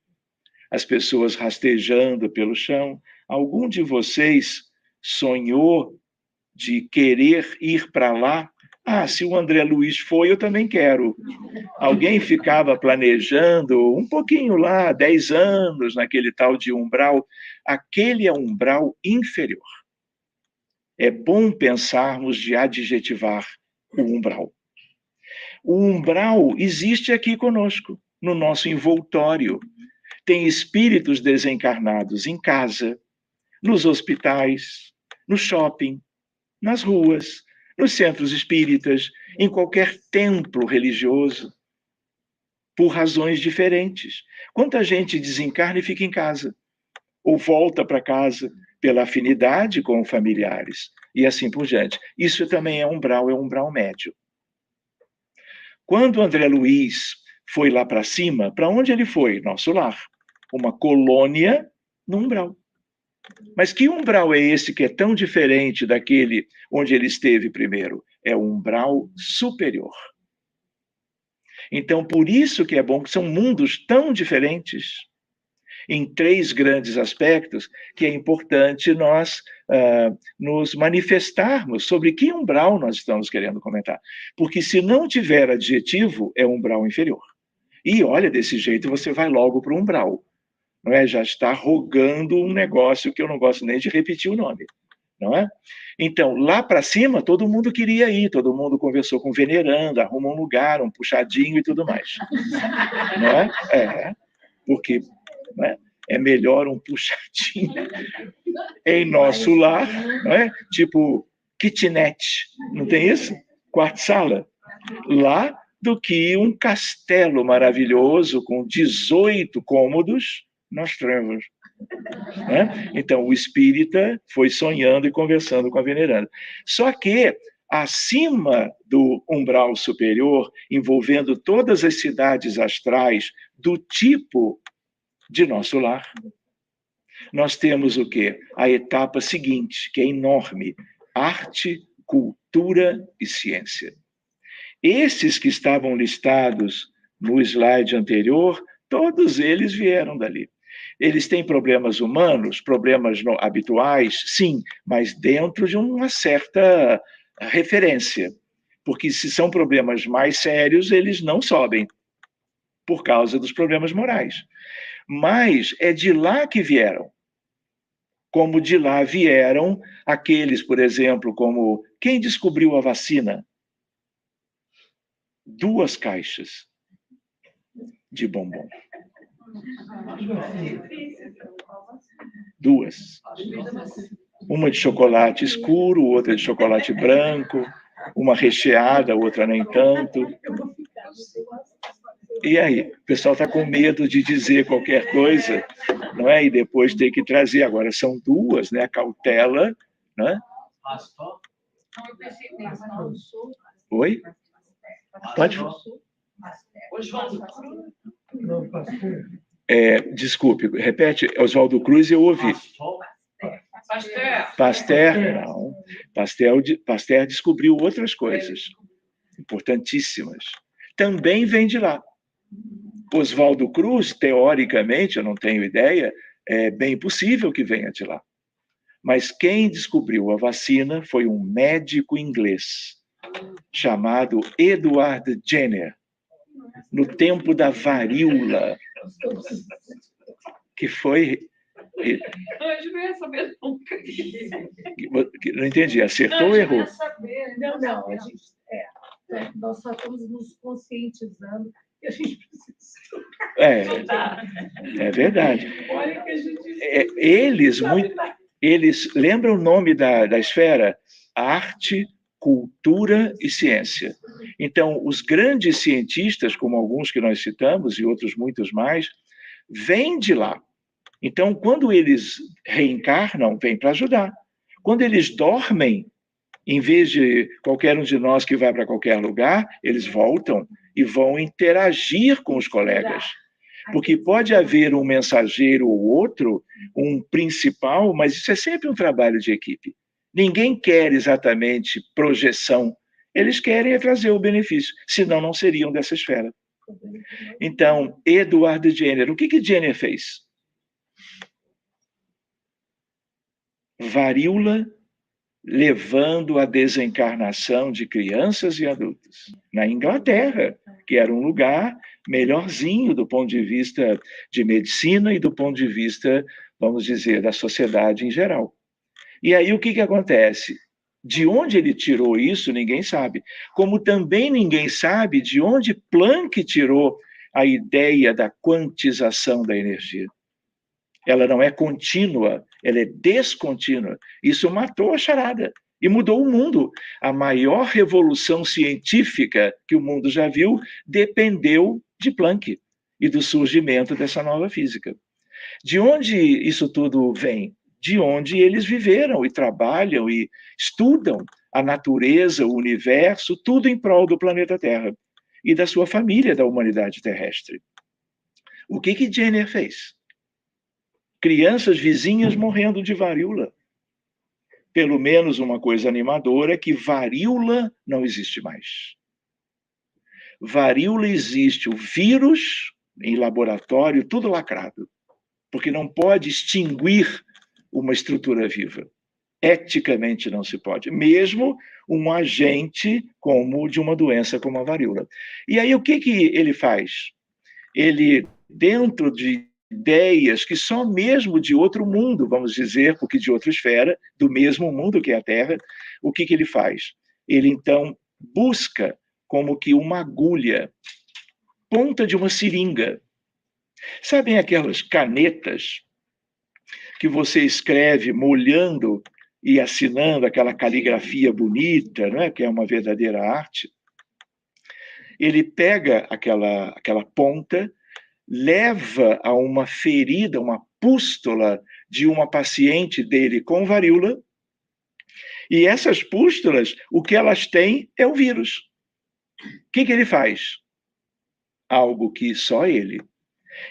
as pessoas rastejando pelo chão. Algum de vocês sonhou de querer ir para lá. Ah, se o André Luiz foi, eu também quero. Alguém ficava planejando um pouquinho lá, 10 anos, naquele tal de umbral. Aquele é um umbral inferior. É bom pensarmos de adjetivar o umbral. O umbral existe aqui conosco, no nosso envoltório. Tem espíritos desencarnados em casa, nos hospitais, no shopping, nas ruas, nos centros espíritas, em qualquer templo religioso, por razões diferentes. Quanta gente desencarna e fica em casa, ou volta para casa pela afinidade com familiares, e assim por diante. Isso também é um umbral médio. Quando André Luiz foi lá para cima, para onde ele foi? Nosso lar. Uma colônia no umbral. Mas que umbral é esse que é tão diferente daquele onde ele esteve primeiro? É o umbral superior. Então, por isso que é bom que são mundos tão diferentes, em 3 grandes aspectos, que é importante nós nos manifestarmos sobre que umbral nós estamos querendo comentar. Porque se não tiver adjetivo, é umbral inferior. E olha, desse jeito você vai logo para o umbral. Não é? Já está rogando um negócio que eu não gosto nem de repetir o nome. Não é? Então, lá para cima, todo mundo queria ir, todo mundo conversou com o venerando, arruma um lugar, um puxadinho e tudo mais. Não é? Porque não é? É melhor um puxadinho em nosso lar, não é? Tipo kitnet, não tem isso? Quarto-sala. Lá do que um castelo maravilhoso com 18 cômodos nas trevas. Né? Então, o espírita foi sonhando e conversando com a veneranda. Só que, acima do umbral superior, envolvendo todas as cidades astrais do tipo de nosso lar, nós temos o quê? A etapa seguinte, que é enorme: arte, cultura e ciência. Esses que estavam listados no slide anterior, todos eles vieram dali. Eles têm problemas humanos, problemas habituais, sim, mas dentro de uma certa referência. Porque se são problemas mais sérios, eles não sobem, por causa dos problemas morais. Mas é de lá que vieram. Como de lá vieram aqueles, por exemplo, como quem descobriu a vacina? 2 caixas de bombom. 2. Uma de chocolate escuro, outra de chocolate branco, uma recheada, outra nem tanto. E aí? O pessoal está com medo de dizer qualquer coisa, não é? E depois ter que trazer. Agora são 2, né? A cautela, né? Oi? Pode falar. Desculpe, repete. Oswaldo Cruz, eu ouvi. Pasteur? Não. Pasteur descobriu outras coisas importantíssimas. Também vem de lá. Oswaldo Cruz, teoricamente, eu não tenho ideia, é bem possível que venha de lá. Mas quem descobriu a vacina foi um médico inglês chamado Edward Jenner, no tempo da varíola, que foi...
Eu não ia saber nunca.
Não entendi, acertou ou errou?
Não, a gente... nós só estamos nos conscientizando que a gente precisa estudar.
É verdade.
Olha que a gente...
Eles lembram o nome da esfera? Arte, cultura e ciência. Então, os grandes cientistas, como alguns que nós citamos e outros muitos mais, vêm de lá. Então, quando eles reencarnam, vêm para ajudar. Quando eles dormem, em vez de qualquer um de nós que vai para qualquer lugar, eles voltam e vão interagir com os colegas. Porque pode haver um mensageiro ou outro, um principal, mas isso é sempre um trabalho de equipe. Ninguém quer exatamente projeção. Eles querem trazer o benefício, senão não seriam dessa esfera. Então, Edward Jenner, o que Jenner fez? Varíola levando a desencarnação de crianças e adultos. Na Inglaterra, que era um lugar melhorzinho do ponto de vista de medicina e do ponto de vista, vamos dizer, da sociedade em geral. E aí o que acontece? De onde ele tirou isso, ninguém sabe. Como também ninguém sabe de onde Planck tirou a ideia da quantização da energia. Ela não é contínua, ela é descontínua. Isso matou a charada e mudou o mundo. A maior revolução científica que o mundo já viu dependeu de Planck e do surgimento dessa nova física. De onde isso tudo vem? De onde eles viveram e trabalham e estudam a natureza, o universo, tudo em prol do planeta Terra e da sua família, da humanidade terrestre. O que Jenner fez? Crianças vizinhas morrendo de varíola. Pelo menos uma coisa animadora é que varíola não existe mais. Varíola existe, o vírus em laboratório, tudo lacrado, porque não pode extinguir uma estrutura viva. Eticamente não se pode, mesmo um agente como de uma doença como a varíola. E aí o que ele faz? Ele, dentro de ideias que só mesmo de outro mundo, vamos dizer, porque de outra esfera, do mesmo mundo que é a Terra, o que ele faz? Ele, então, busca como que uma agulha, ponta de uma seringa. Sabem aquelas canetas que você escreve molhando e assinando aquela caligrafia bonita, não é? Que é uma verdadeira arte? Ele pega aquela ponta, leva a uma ferida, uma pústula de uma paciente dele com varíola, e essas pústulas, o que elas têm é o vírus. O que ele faz? Algo que só ele.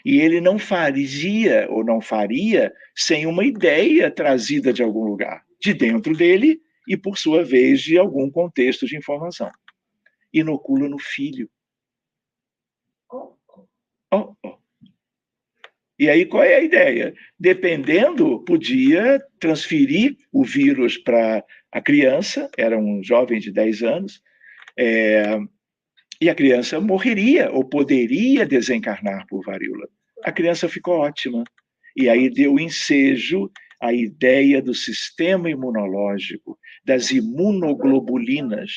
E ele não faria ou não faria sem uma ideia trazida de algum lugar, de dentro dele e, por sua vez, de algum contexto de informação. Inocula no filho. Oh. E aí, qual é a ideia? Dependendo, podia transferir o vírus para a criança, era um jovem de 10 anos, e a criança morreria ou poderia desencarnar por varíola. A criança ficou ótima. E aí deu ensejo à ideia do sistema imunológico, das imunoglobulinas,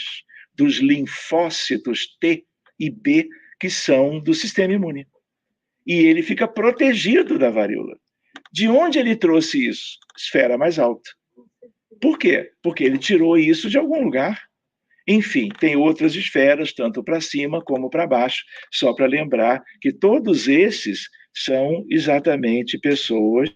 dos linfócitos T e B, que são do sistema imune. E ele fica protegido da varíola. De onde ele trouxe isso? Esfera mais alta. Por quê? Porque ele tirou isso de algum lugar. Enfim, tem outras esferas, tanto para cima como para baixo, só para lembrar que todos esses são exatamente pessoas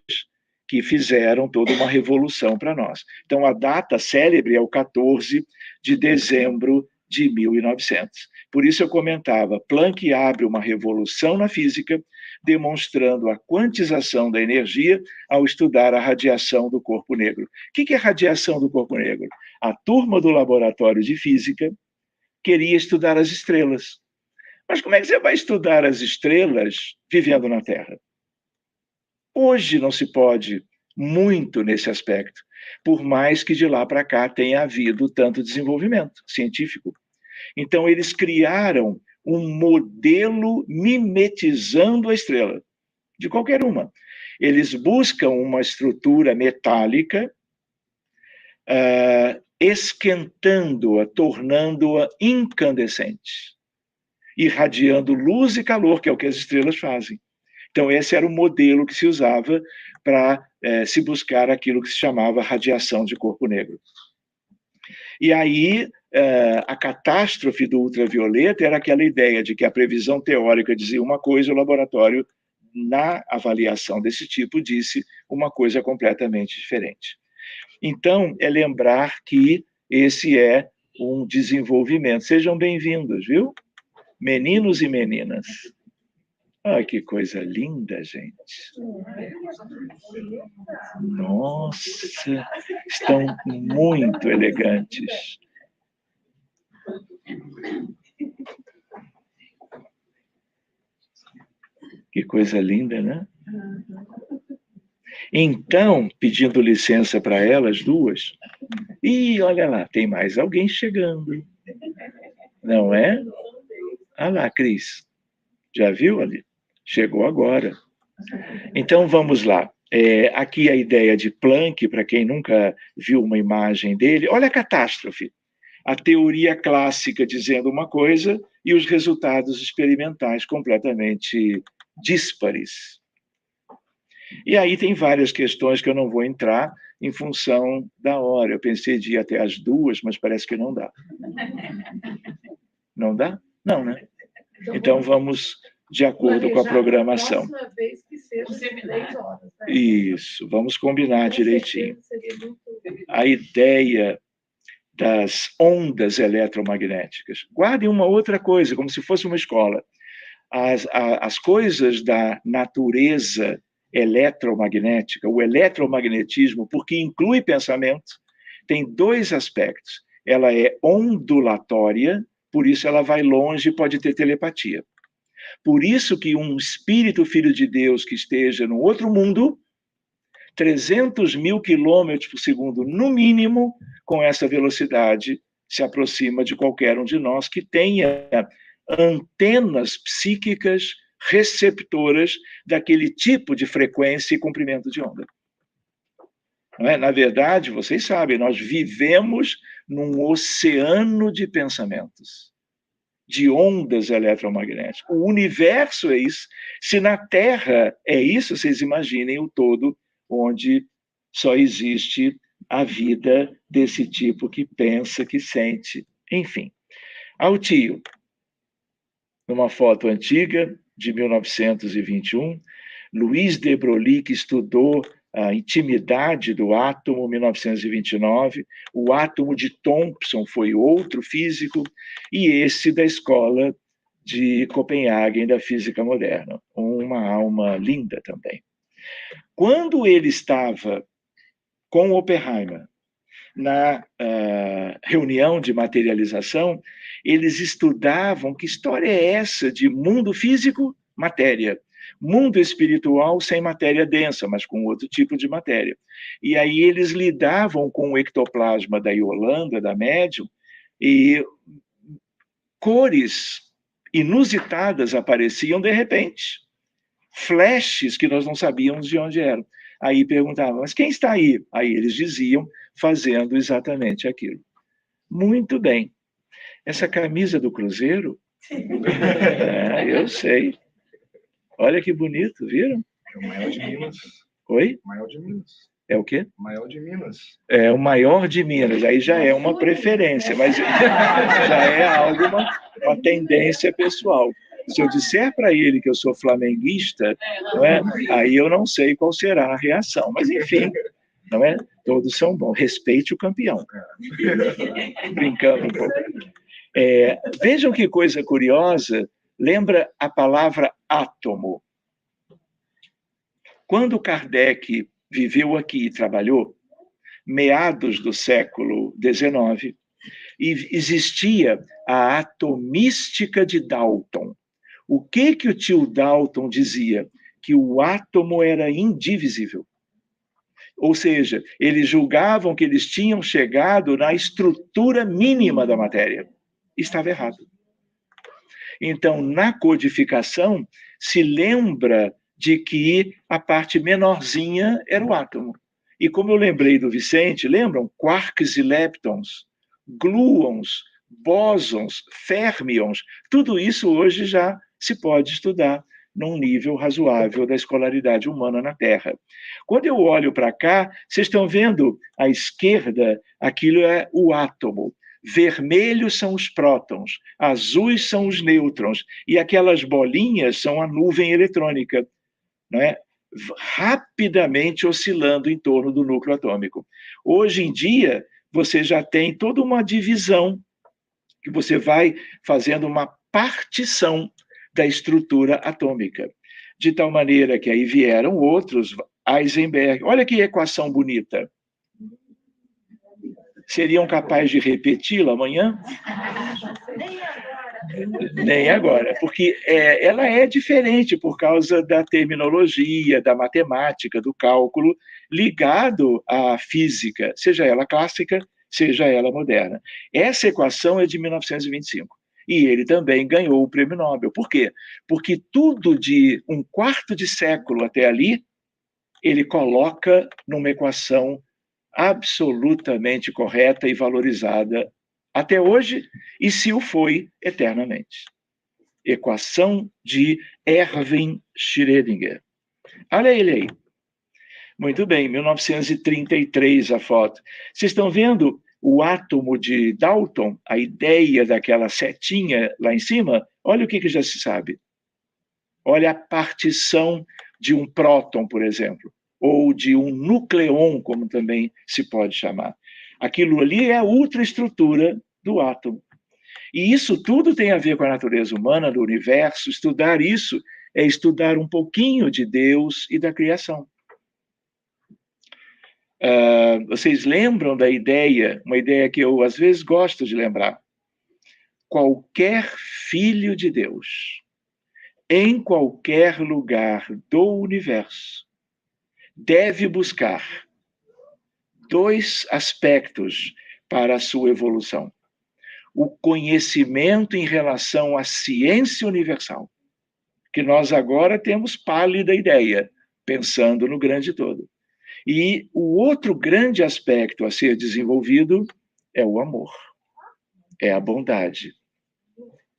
que fizeram toda uma revolução para nós. Então, a data célebre é o 14 de dezembro de 1900. Por isso eu comentava, Planck abre uma revolução na física, demonstrando a quantização da energia ao estudar a radiação do corpo negro. O que é radiação do corpo negro? A turma do laboratório de física queria estudar as estrelas. Mas como é que você vai estudar as estrelas vivendo na Terra? Hoje não se pode muito nesse aspecto, por mais que de lá para cá tenha havido tanto desenvolvimento científico. Então, eles criaram um modelo mimetizando a estrela, de qualquer uma. Eles buscam uma estrutura metálica, esquentando-a, tornando-a incandescente, irradiando luz e calor, que é o que as estrelas fazem. Então, esse era o modelo que se usava para se buscar aquilo que se chamava radiação de corpo negro. E aí, a catástrofe do ultravioleta era aquela ideia de que a previsão teórica dizia uma coisa, o laboratório, na avaliação desse tipo, disse uma coisa completamente diferente. Então, é lembrar que esse é um desenvolvimento. Sejam bem-vindos, viu? Meninos e meninas. Ai, que coisa linda, gente. Nossa, estão muito elegantes. Que coisa linda, né? Então, pedindo licença para elas duas, e olha lá, tem mais alguém chegando. Não é? Ah lá, Cris. Já viu ali? Chegou agora. Então, vamos lá. Aqui a ideia de Planck, para quem nunca viu uma imagem dele. Olha a catástrofe. A teoria clássica dizendo uma coisa e os resultados experimentais completamente díspares. E aí tem várias questões que eu não vou entrar em função da hora. Eu pensei de ir até as 2, mas parece que não dá. Não dá? Não, né? Então vamos de acordo com a programação.
Próxima vez que seja 3 horas. Né?
Isso, vamos combinar direitinho. A ideia das ondas eletromagnéticas. Guardem uma outra coisa, como se fosse uma escola. As coisas da natureza eletromagnética, o eletromagnetismo, porque inclui pensamento, tem 2 aspectos. Ela é ondulatória, por isso ela vai longe e pode ter telepatia. Por isso que um espírito filho de Deus que esteja no outro mundo, 300 mil quilômetros por segundo, no mínimo, com essa velocidade, se aproxima de qualquer um de nós que tenha antenas psíquicas receptoras daquele tipo de frequência e comprimento de onda. Não é? Na verdade, vocês sabem, nós vivemos num oceano de pensamentos, de ondas eletromagnéticas. O universo é isso. Se na Terra é isso, vocês imaginem o todo onde só existe a vida desse tipo que pensa, que sente, enfim. Ao tio, numa foto antiga, de 1921, Louis de Broglie, que estudou a intimidade do átomo, 1929, o átomo de Thomson foi outro físico, e esse da escola de Copenhague, da física moderna, uma alma linda também. Quando ele estava com Oppenheimer na reunião de materialização, eles estudavam que história é essa de mundo físico, matéria, mundo espiritual sem matéria densa, mas com outro tipo de matéria. E aí eles lidavam com o ectoplasma da Yolanda, da médium, e cores inusitadas apareciam de repente, flashes que nós não sabíamos de onde eram. Aí perguntavam, mas quem está aí? Aí eles diziam, fazendo exatamente aquilo. Muito bem. Essa camisa do Cruzeiro, eu sei. Olha que bonito, viram?
É o maior de Minas.
Oi?
Maior de Minas.
É o quê?
Maior de Minas.
É o maior de Minas. Aí já é uma preferência, mas já é algo, uma tendência pessoal. Se eu disser para ele que eu sou flamenguista, não é? Aí eu não sei qual será a reação. Mas, enfim, não é? Todos são bons. Respeite o campeão. Brincando um pouco. Vejam que coisa curiosa. Lembra a palavra átomo. Quando Kardec viveu aqui e trabalhou, meados do século XIX, e existia a atomística de Dalton. O que o tio Dalton dizia? Que o átomo era indivisível. Ou seja, eles julgavam que eles tinham chegado na estrutura mínima da matéria. Estava errado. Então, na codificação, se lembra de que a parte menorzinha era o átomo. E como eu lembrei do Vicente, lembram? Quarks e leptons, gluons, bósons, férmions, tudo isso hoje já se pode estudar num nível razoável da escolaridade humana na Terra. Quando eu olho para cá, vocês estão vendo à esquerda, aquilo é o átomo. Vermelhos são os prótons, azuis são os nêutrons, e aquelas bolinhas são a nuvem eletrônica, não é? Rapidamente oscilando em torno do núcleo atômico. Hoje em dia, você já tem toda uma divisão, que você vai fazendo uma partição da estrutura atômica, de tal maneira que aí vieram outros, Heisenberg, olha que equação bonita. Seriam capazes de repeti-la amanhã? Nem agora, porque ela é diferente por causa da terminologia, da matemática, do cálculo, ligado à física, seja ela clássica, seja ela moderna. Essa equação é de 1925. E ele também ganhou o prêmio Nobel. Por quê? Porque tudo de um quarto de século até ali, ele coloca numa equação absolutamente correta e valorizada até hoje, e se o foi eternamente. Equação de Erwin Schrödinger. Olha ele aí. Muito bem, 1933 a foto. Vocês estão vendo o átomo de Dalton, a ideia daquela setinha lá em cima? Olha o que já se sabe. Olha a partição de um próton, por exemplo, ou de um nucleon, como também se pode chamar. Aquilo ali é a ultraestrutura do átomo. E isso tudo tem a ver com a natureza humana, do universo. Estudar isso é estudar um pouquinho de Deus e da criação. Vocês lembram da ideia, uma ideia que eu às vezes gosto de lembrar? Qualquer filho de Deus, em qualquer lugar do universo, deve buscar dois aspectos para a sua evolução. O conhecimento em relação à ciência universal, que nós agora temos pálida ideia, pensando no grande todo. E o outro grande aspecto a ser desenvolvido é o amor, é a bondade,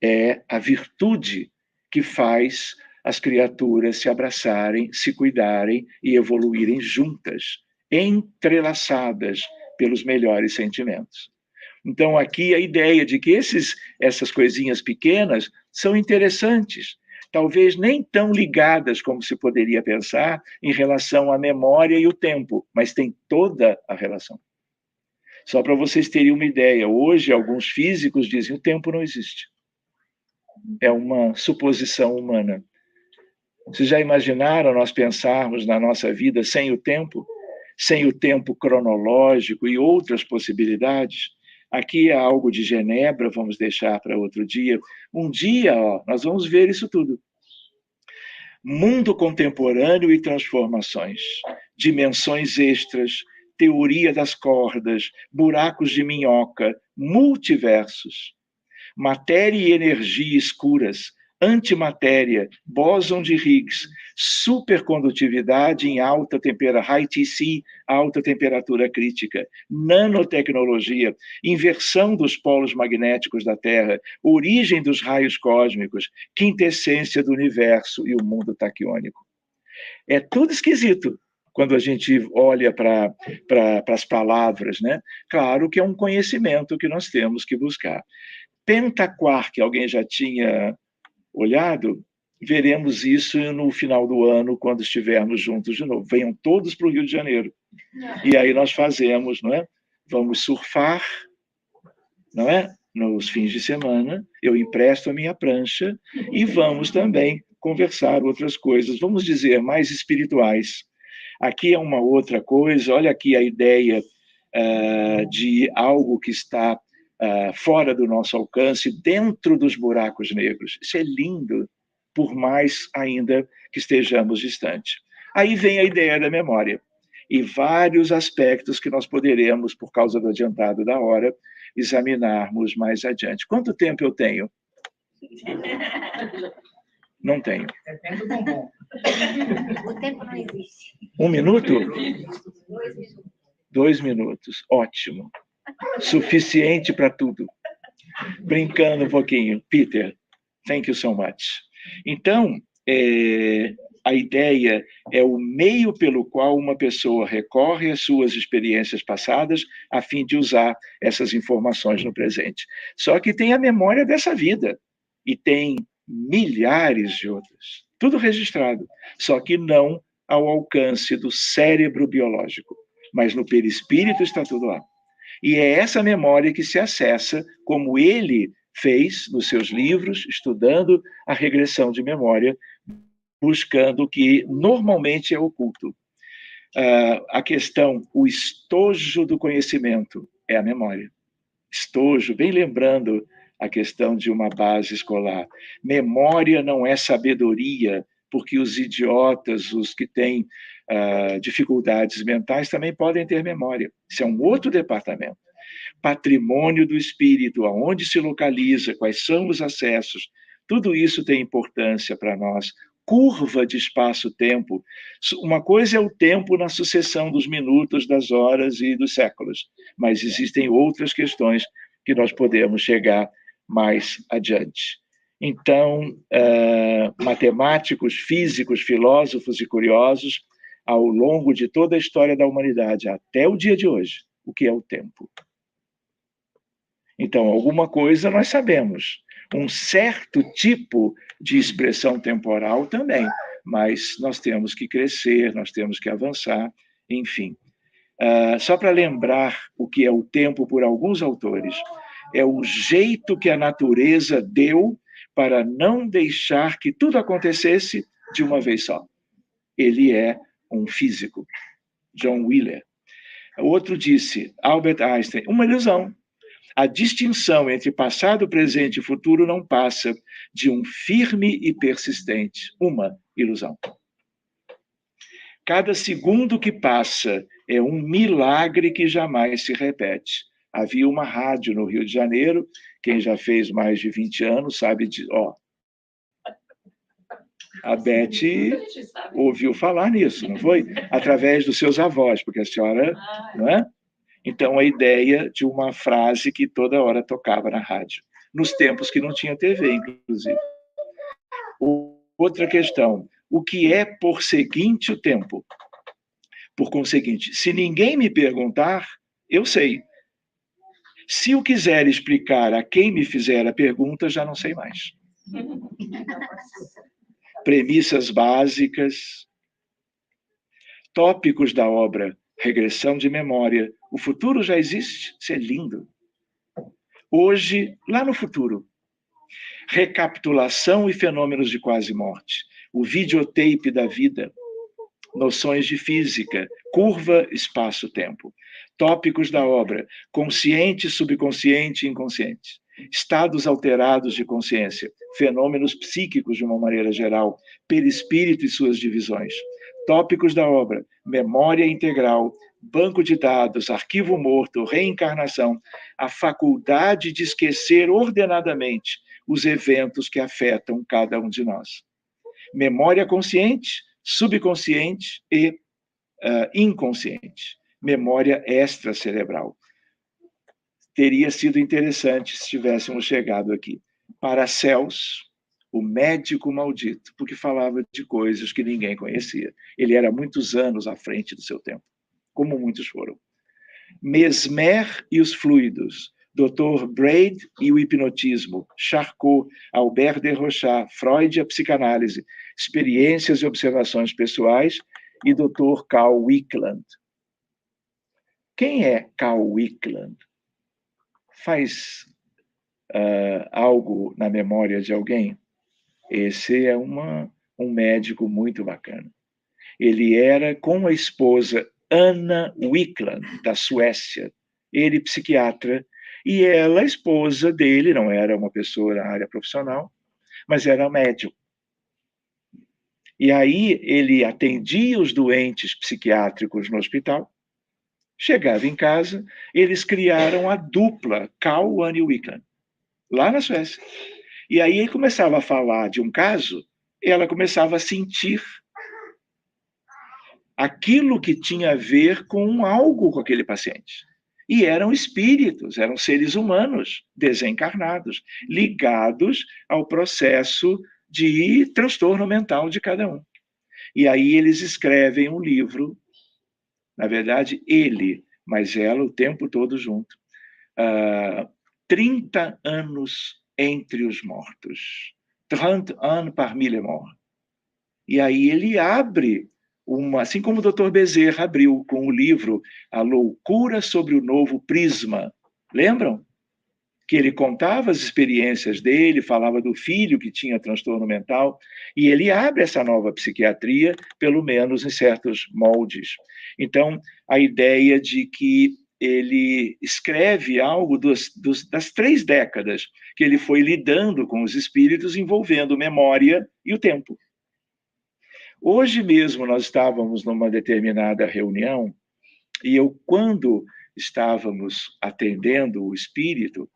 é a virtude que faz as criaturas se abraçarem, se cuidarem e evoluírem juntas, entrelaçadas pelos melhores sentimentos. Então, aqui a ideia de que essas coisinhas pequenas são interessantes, talvez nem tão ligadas como se poderia pensar em relação à memória e o tempo, mas tem toda a relação. Só para vocês terem uma ideia, hoje alguns físicos dizem que o tempo não existe. É uma suposição humana. Vocês já imaginaram nós pensarmos na nossa vida sem o tempo cronológico e outras possibilidades? Aqui é algo de Genebra, vamos deixar para outro dia. Um dia, nós vamos ver isso tudo. Mundo contemporâneo e transformações, dimensões extras, teoria das cordas, buracos de minhoca, multiversos, matéria e energia escuras, antimatéria, bóson de Higgs, supercondutividade em alta temperatura, high TC, alta temperatura crítica, nanotecnologia, inversão dos polos magnéticos da Terra, origem dos raios cósmicos, quintessência do universo e o mundo taquiônico. É tudo esquisito quando a gente olha para as palavras, né? Claro que é um conhecimento que nós temos que buscar. Pentaquark, alguém já tinha olhado? Veremos isso no final do ano, quando estivermos juntos de novo. Venham todos para o Rio de Janeiro. E aí nós fazemos, não é? Vamos surfar, não é? Nos fins de semana, eu empresto a minha prancha e vamos também conversar outras coisas, vamos dizer, mais espirituais. Aqui é uma outra coisa, olha aqui a ideia de algo que está fora do nosso alcance, dentro dos buracos negros. Isso é lindo, por mais ainda que estejamos distantes. Aí vem a ideia da memória e vários aspectos que nós poderemos, por causa do adiantado da hora, examinarmos mais adiante. Quanto tempo eu tenho? Não tenho.
Depende do bombom.
O tempo não existe.
1 minuto?
2 minutos.
2 minutos. Ótimo. Suficiente para tudo. Brincando um pouquinho. Peter, thank you so much. Então, a ideia é o meio pelo qual uma pessoa recorre às suas experiências passadas a fim de usar essas informações no presente. Só que tem a memória dessa vida e tem milhares de outras. Tudo registrado, só que não ao alcance do cérebro biológico, mas no perispírito está tudo lá. E é essa memória que se acessa, como ele fez nos seus livros, estudando a regressão de memória, buscando o que normalmente é oculto. A questão, o estojo do conhecimento é a memória. Estojo, bem lembrando a questão de uma base escolar. Memória não é sabedoria, porque os idiotas, os que têm dificuldades mentais, também podem ter memória. Isso é um outro departamento. Patrimônio do espírito, aonde se localiza, quais são os acessos, tudo isso tem importância para nós. Curva de espaço-tempo. Uma coisa é o tempo na sucessão dos minutos, das horas e dos séculos, mas existem outras questões que nós podemos chegar mais adiante. Então, matemáticos, físicos, filósofos e curiosos, ao longo de toda a história da humanidade, até o dia de hoje, o que é o tempo. Então, alguma coisa nós sabemos. Um certo tipo de expressão temporal também, mas nós temos que crescer, nós temos que avançar, enfim. Só para lembrar o que é o tempo por alguns autores, é o jeito que a natureza deu para não deixar que tudo acontecesse de uma vez só. Ele é um físico, John Wheeler. O outro disse, Albert Einstein, uma ilusão. A distinção entre passado, presente e futuro não passa de um firme e persistente, uma ilusão. Cada segundo que passa é um milagre que jamais se repete. Havia uma rádio no Rio de Janeiro, quem já fez mais de 20 anos sabe de... A Beth ouviu falar nisso, não foi? Através dos seus avós, porque a senhora... Não é? Então, a ideia de uma frase que toda hora tocava na rádio, nos tempos que não tinha TV, inclusive. Outra questão, o que é por seguinte o tempo? Por conseguinte, se ninguém me perguntar, eu sei. Se eu quiser explicar a quem me fizer a pergunta, já não sei mais. Premissas básicas, tópicos da obra, regressão de memória. O futuro já existe, isso é lindo. Hoje, lá no futuro, recapitulação e fenômenos de quase morte, o videotape da vida, noções de física, curva, espaço-tempo. Tópicos da obra, consciente, subconsciente e inconsciente. Estados alterados de consciência, fenômenos psíquicos de uma maneira geral, perispírito e suas divisões. Tópicos da obra, memória integral, banco de dados, arquivo morto, reencarnação, a faculdade de esquecer ordenadamente os eventos que afetam cada um de nós. Memória consciente, subconsciente e inconsciente. Memória extracerebral. Teria sido interessante se tivéssemos chegado aqui. Paracelso, o médico maldito, porque falava de coisas que ninguém conhecia. Ele era muitos anos à frente do seu tempo, como muitos foram. Mesmer e os fluidos, Dr. Braid e o hipnotismo, Charcot, Albert de Rochat, Freud e a psicanálise, experiências e observações pessoais, e Dr. Carl Wickland. Quem é Carl Wickland? Faz algo na memória de alguém? Esse é um médico muito bacana. Ele era com a esposa Anna Wickland, da Suécia. Ele psiquiatra, e ela, a esposa dele, não era uma pessoa na área profissional, mas era médium. E aí ele atendia os doentes psiquiátricos no hospital, chegava em casa, eles criaram a dupla Carl e Wickland, lá na Suécia. E aí ele começava a falar de um caso, e ela começava a sentir aquilo que tinha a ver com algo com aquele paciente. E eram espíritos, eram seres humanos desencarnados, ligados ao processo de transtorno mental de cada um. E aí eles escrevem um livro, na verdade ele, mas ela o tempo todo junto. 30 anos entre os mortos. 30 anos parmi les morts. E aí ele abre assim como o Dr. Bezerra abriu com o livro A Loucura sobre o Novo Prisma. Lembram? Que ele contava as experiências dele, falava do filho que tinha transtorno mental, e ele abre essa nova psiquiatria, pelo menos em certos moldes. Então, a ideia de que ele escreve algo das 3 décadas que ele foi lidando com os espíritos envolvendo memória e o tempo. Hoje mesmo nós estávamos numa determinada reunião e eu, quando estávamos atendendo o espírito,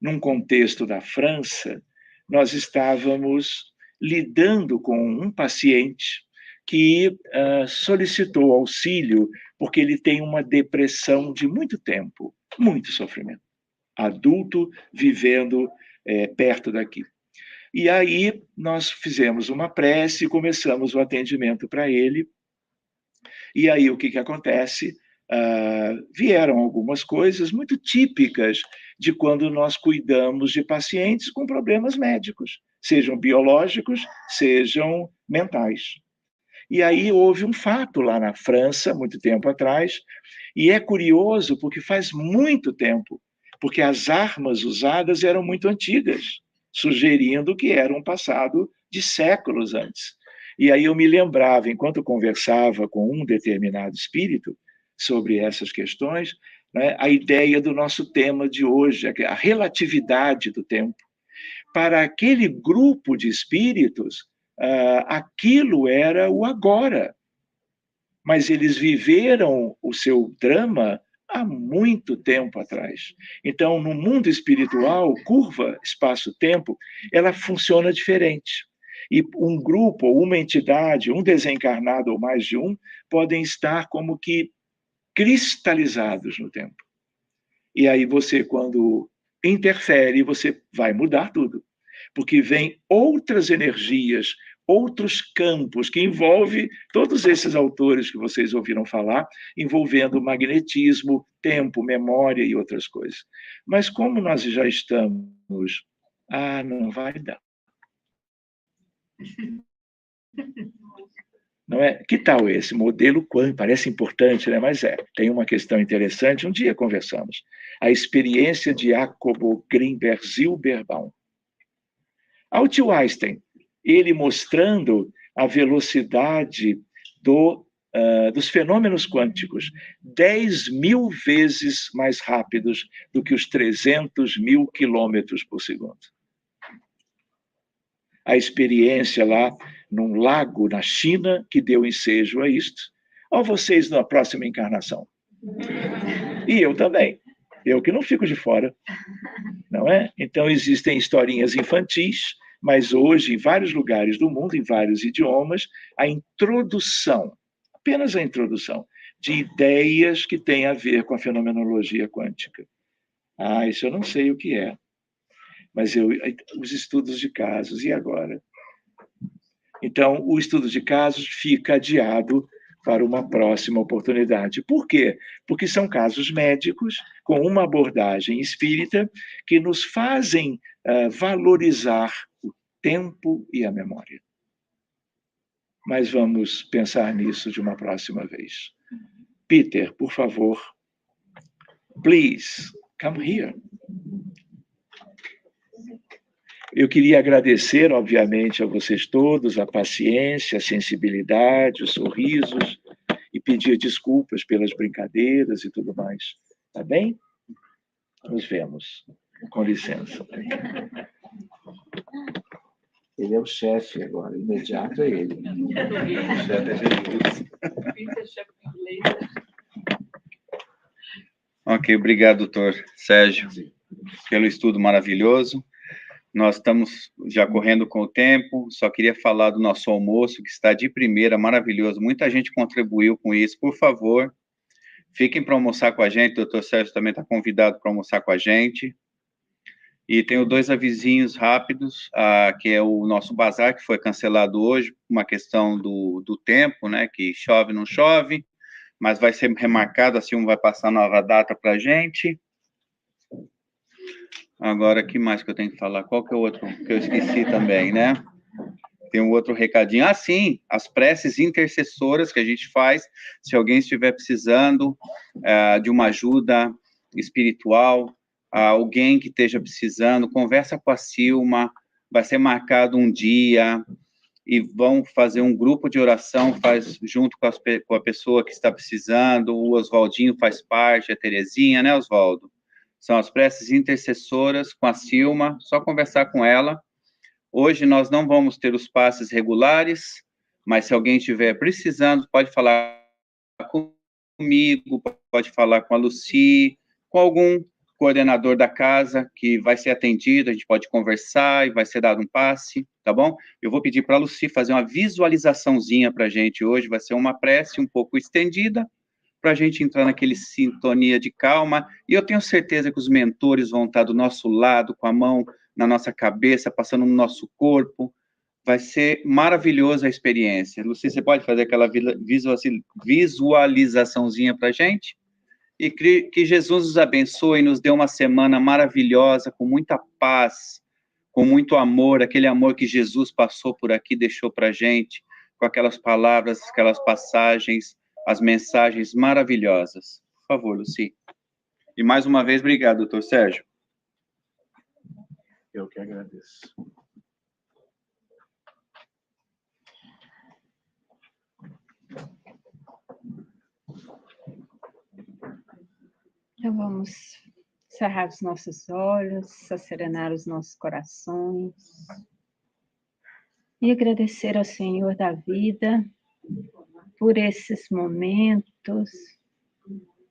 num contexto da França, nós estávamos lidando com um paciente que solicitou auxílio porque ele tem uma depressão de muito tempo, muito sofrimento. Adulto vivendo perto daqui. E aí nós fizemos uma prece e começamos o atendimento para ele. E aí o que acontece? Vieram algumas coisas muito típicas de quando nós cuidamos de pacientes com problemas médicos, sejam biológicos, sejam mentais. E aí houve um fato lá na França, muito tempo atrás, e é curioso porque faz muito tempo, porque as armas usadas eram muito antigas, sugerindo que era um passado de séculos antes. E aí eu me lembrava, enquanto conversava com um determinado espírito sobre essas questões, né, a ideia do nosso tema de hoje, a relatividade do tempo. Para aquele grupo de espíritos, aquilo era o agora. Mas eles viveram o seu drama há muito tempo atrás. Então, no mundo espiritual, curva espaço-tempo, ela funciona diferente. E um grupo, ou uma entidade, um desencarnado ou mais de um, podem estar como que cristalizados no tempo. E aí você, quando interfere, você vai mudar tudo. Porque vem outras energias, outros campos que envolvem todos esses autores que vocês ouviram falar, envolvendo magnetismo, tempo, memória e outras coisas. Mas como nós já estamos... não vai dar. Não é? Que tal esse modelo quântico? Parece importante, né? Mas tem uma questão interessante. Um dia conversamos. A experiência de Jacobo Grimberg Zilberbaum. Ao tio Einstein, ele mostrando a velocidade dos fenômenos quânticos 10.000 vezes mais rápidos do que os 300.000 quilômetros por segundo. A experiência lá num lago na China que deu ensejo a isto. Ou vocês na próxima encarnação. E eu também. Eu que não fico de fora. Não é? Então existem historinhas infantis, mas hoje, em vários lugares do mundo, em vários idiomas, a introdução, apenas a introdução, de ideias que têm a ver com a fenomenologia quântica. Isso eu não sei o que é. Mas os estudos de casos, e agora? Então, o estudo de casos fica adiado para uma próxima oportunidade. Por quê? Porque são casos médicos com uma abordagem espírita que nos fazem valorizar o tempo e a memória. Mas vamos pensar nisso de uma próxima vez. Peter, por favor, please, come here. Eu queria agradecer, obviamente, a vocês todos a paciência, a sensibilidade, os sorrisos e pedir desculpas pelas brincadeiras e tudo mais. Tá bem? Nos vemos. Com licença. Ele é o chefe agora, imediato é ele. O chefe é Jesus.
Ok, obrigado, doutor Sérgio, pelo estudo maravilhoso. Nós estamos já correndo com o tempo, só queria falar do nosso almoço, que está de primeira, maravilhoso. Muita gente contribuiu com isso. Por favor, fiquem para almoçar com a gente. O doutor Sérgio também está convidado para almoçar com a gente. E tenho 2 avisinhos rápidos, que é o nosso bazar, que foi cancelado hoje, uma questão do tempo, né, que chove, não chove, mas vai ser remarcado, assim, vai passar nova data para a gente. Agora, o que mais que eu tenho que falar? Qual que é o outro que eu esqueci também, né? Tem um outro recadinho. Sim, as preces intercessoras que a gente faz, se alguém estiver precisando de uma ajuda espiritual, alguém que esteja precisando, conversa com a Silma, vai ser marcado um dia, e vão fazer um grupo de oração, faz junto com a pessoa que está precisando, o Oswaldinho faz parte, a Terezinha, né, Oswaldo? São as preces intercessoras com a Silma, só conversar com ela. Hoje nós não vamos ter os passes regulares, mas se alguém estiver precisando, pode falar comigo, pode falar com a Lucy, com algum coordenador da casa que vai ser atendido, a gente pode conversar e vai ser dado um passe, tá bom? Eu vou pedir para a Lucy fazer uma visualizaçãozinha para a gente hoje, vai ser uma prece um pouco estendida, para a gente entrar naquele sintonia de calma, e eu tenho certeza que os mentores vão estar do nosso lado, com a mão na nossa cabeça, passando no nosso corpo, vai ser maravilhosa a experiência. Lucy, você pode fazer aquela visualizaçãozinha para a gente? E que Jesus nos abençoe e nos dê uma semana maravilhosa, com muita paz, com muito amor, aquele amor que Jesus passou por aqui, deixou para a gente, com aquelas palavras, aquelas passagens, as mensagens maravilhosas. Por favor, Lucy. E mais uma vez, obrigado, doutor Sérgio.
Eu que agradeço.
Então, vamos cerrar os nossos olhos, acerenar os nossos corações e agradecer ao Senhor da vida por esses momentos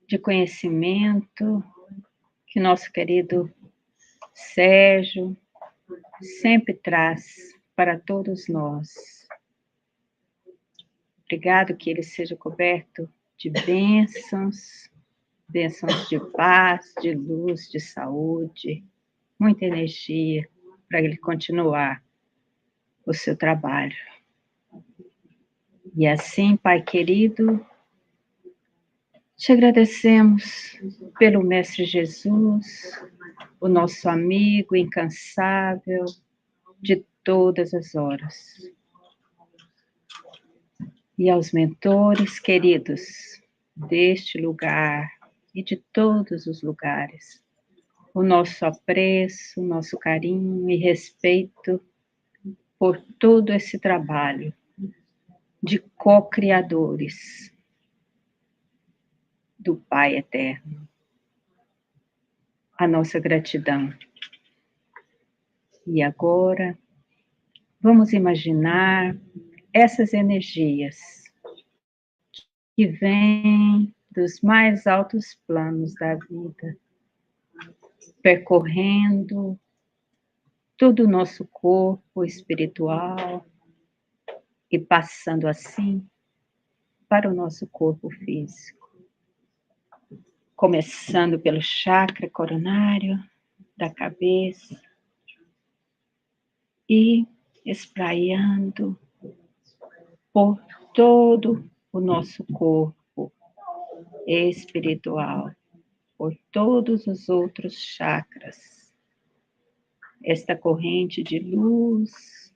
de conhecimento que nosso querido Sérgio sempre traz para todos nós. Obrigado que ele seja coberto de bênçãos de paz, de luz, de saúde, muita energia para ele continuar o seu trabalho. E assim, Pai querido, te agradecemos pelo Mestre Jesus, o nosso amigo incansável de todas as horas. E aos mentores queridos deste lugar, e de todos os lugares, o nosso apreço, o nosso carinho e respeito por todo esse trabalho de co-criadores do Pai Eterno. A nossa gratidão. E agora, vamos imaginar essas energias que vêm dos mais altos planos da vida, percorrendo todo o nosso corpo espiritual e passando assim para o nosso corpo físico. Começando pelo chakra coronário da cabeça e espraiando por todo o nosso corpo espiritual, por todos os outros chakras. Esta corrente de luz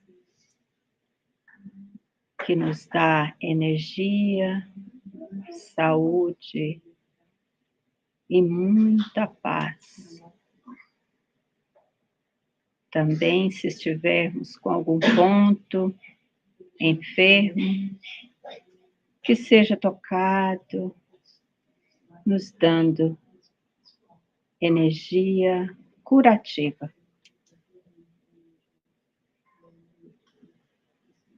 que nos dá energia, saúde e muita paz. Também, se estivermos com algum ponto enfermo, que seja tocado, nos dando energia curativa.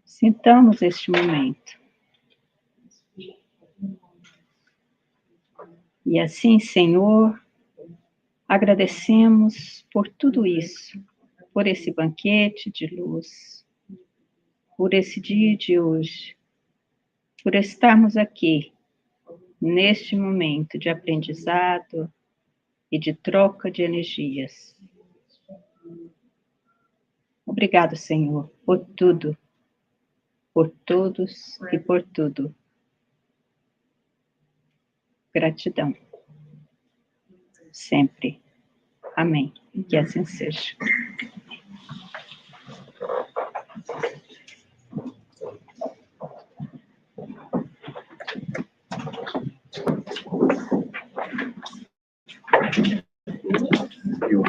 Sintamos este momento. E assim, Senhor, agradecemos por tudo isso, por esse banquete de luz, por esse dia de hoje, por estarmos aqui, neste momento de aprendizado e de troca de energias. Obrigado, Senhor, por tudo, por todos e por tudo. Gratidão. Sempre. Amém. Que assim seja.
Eu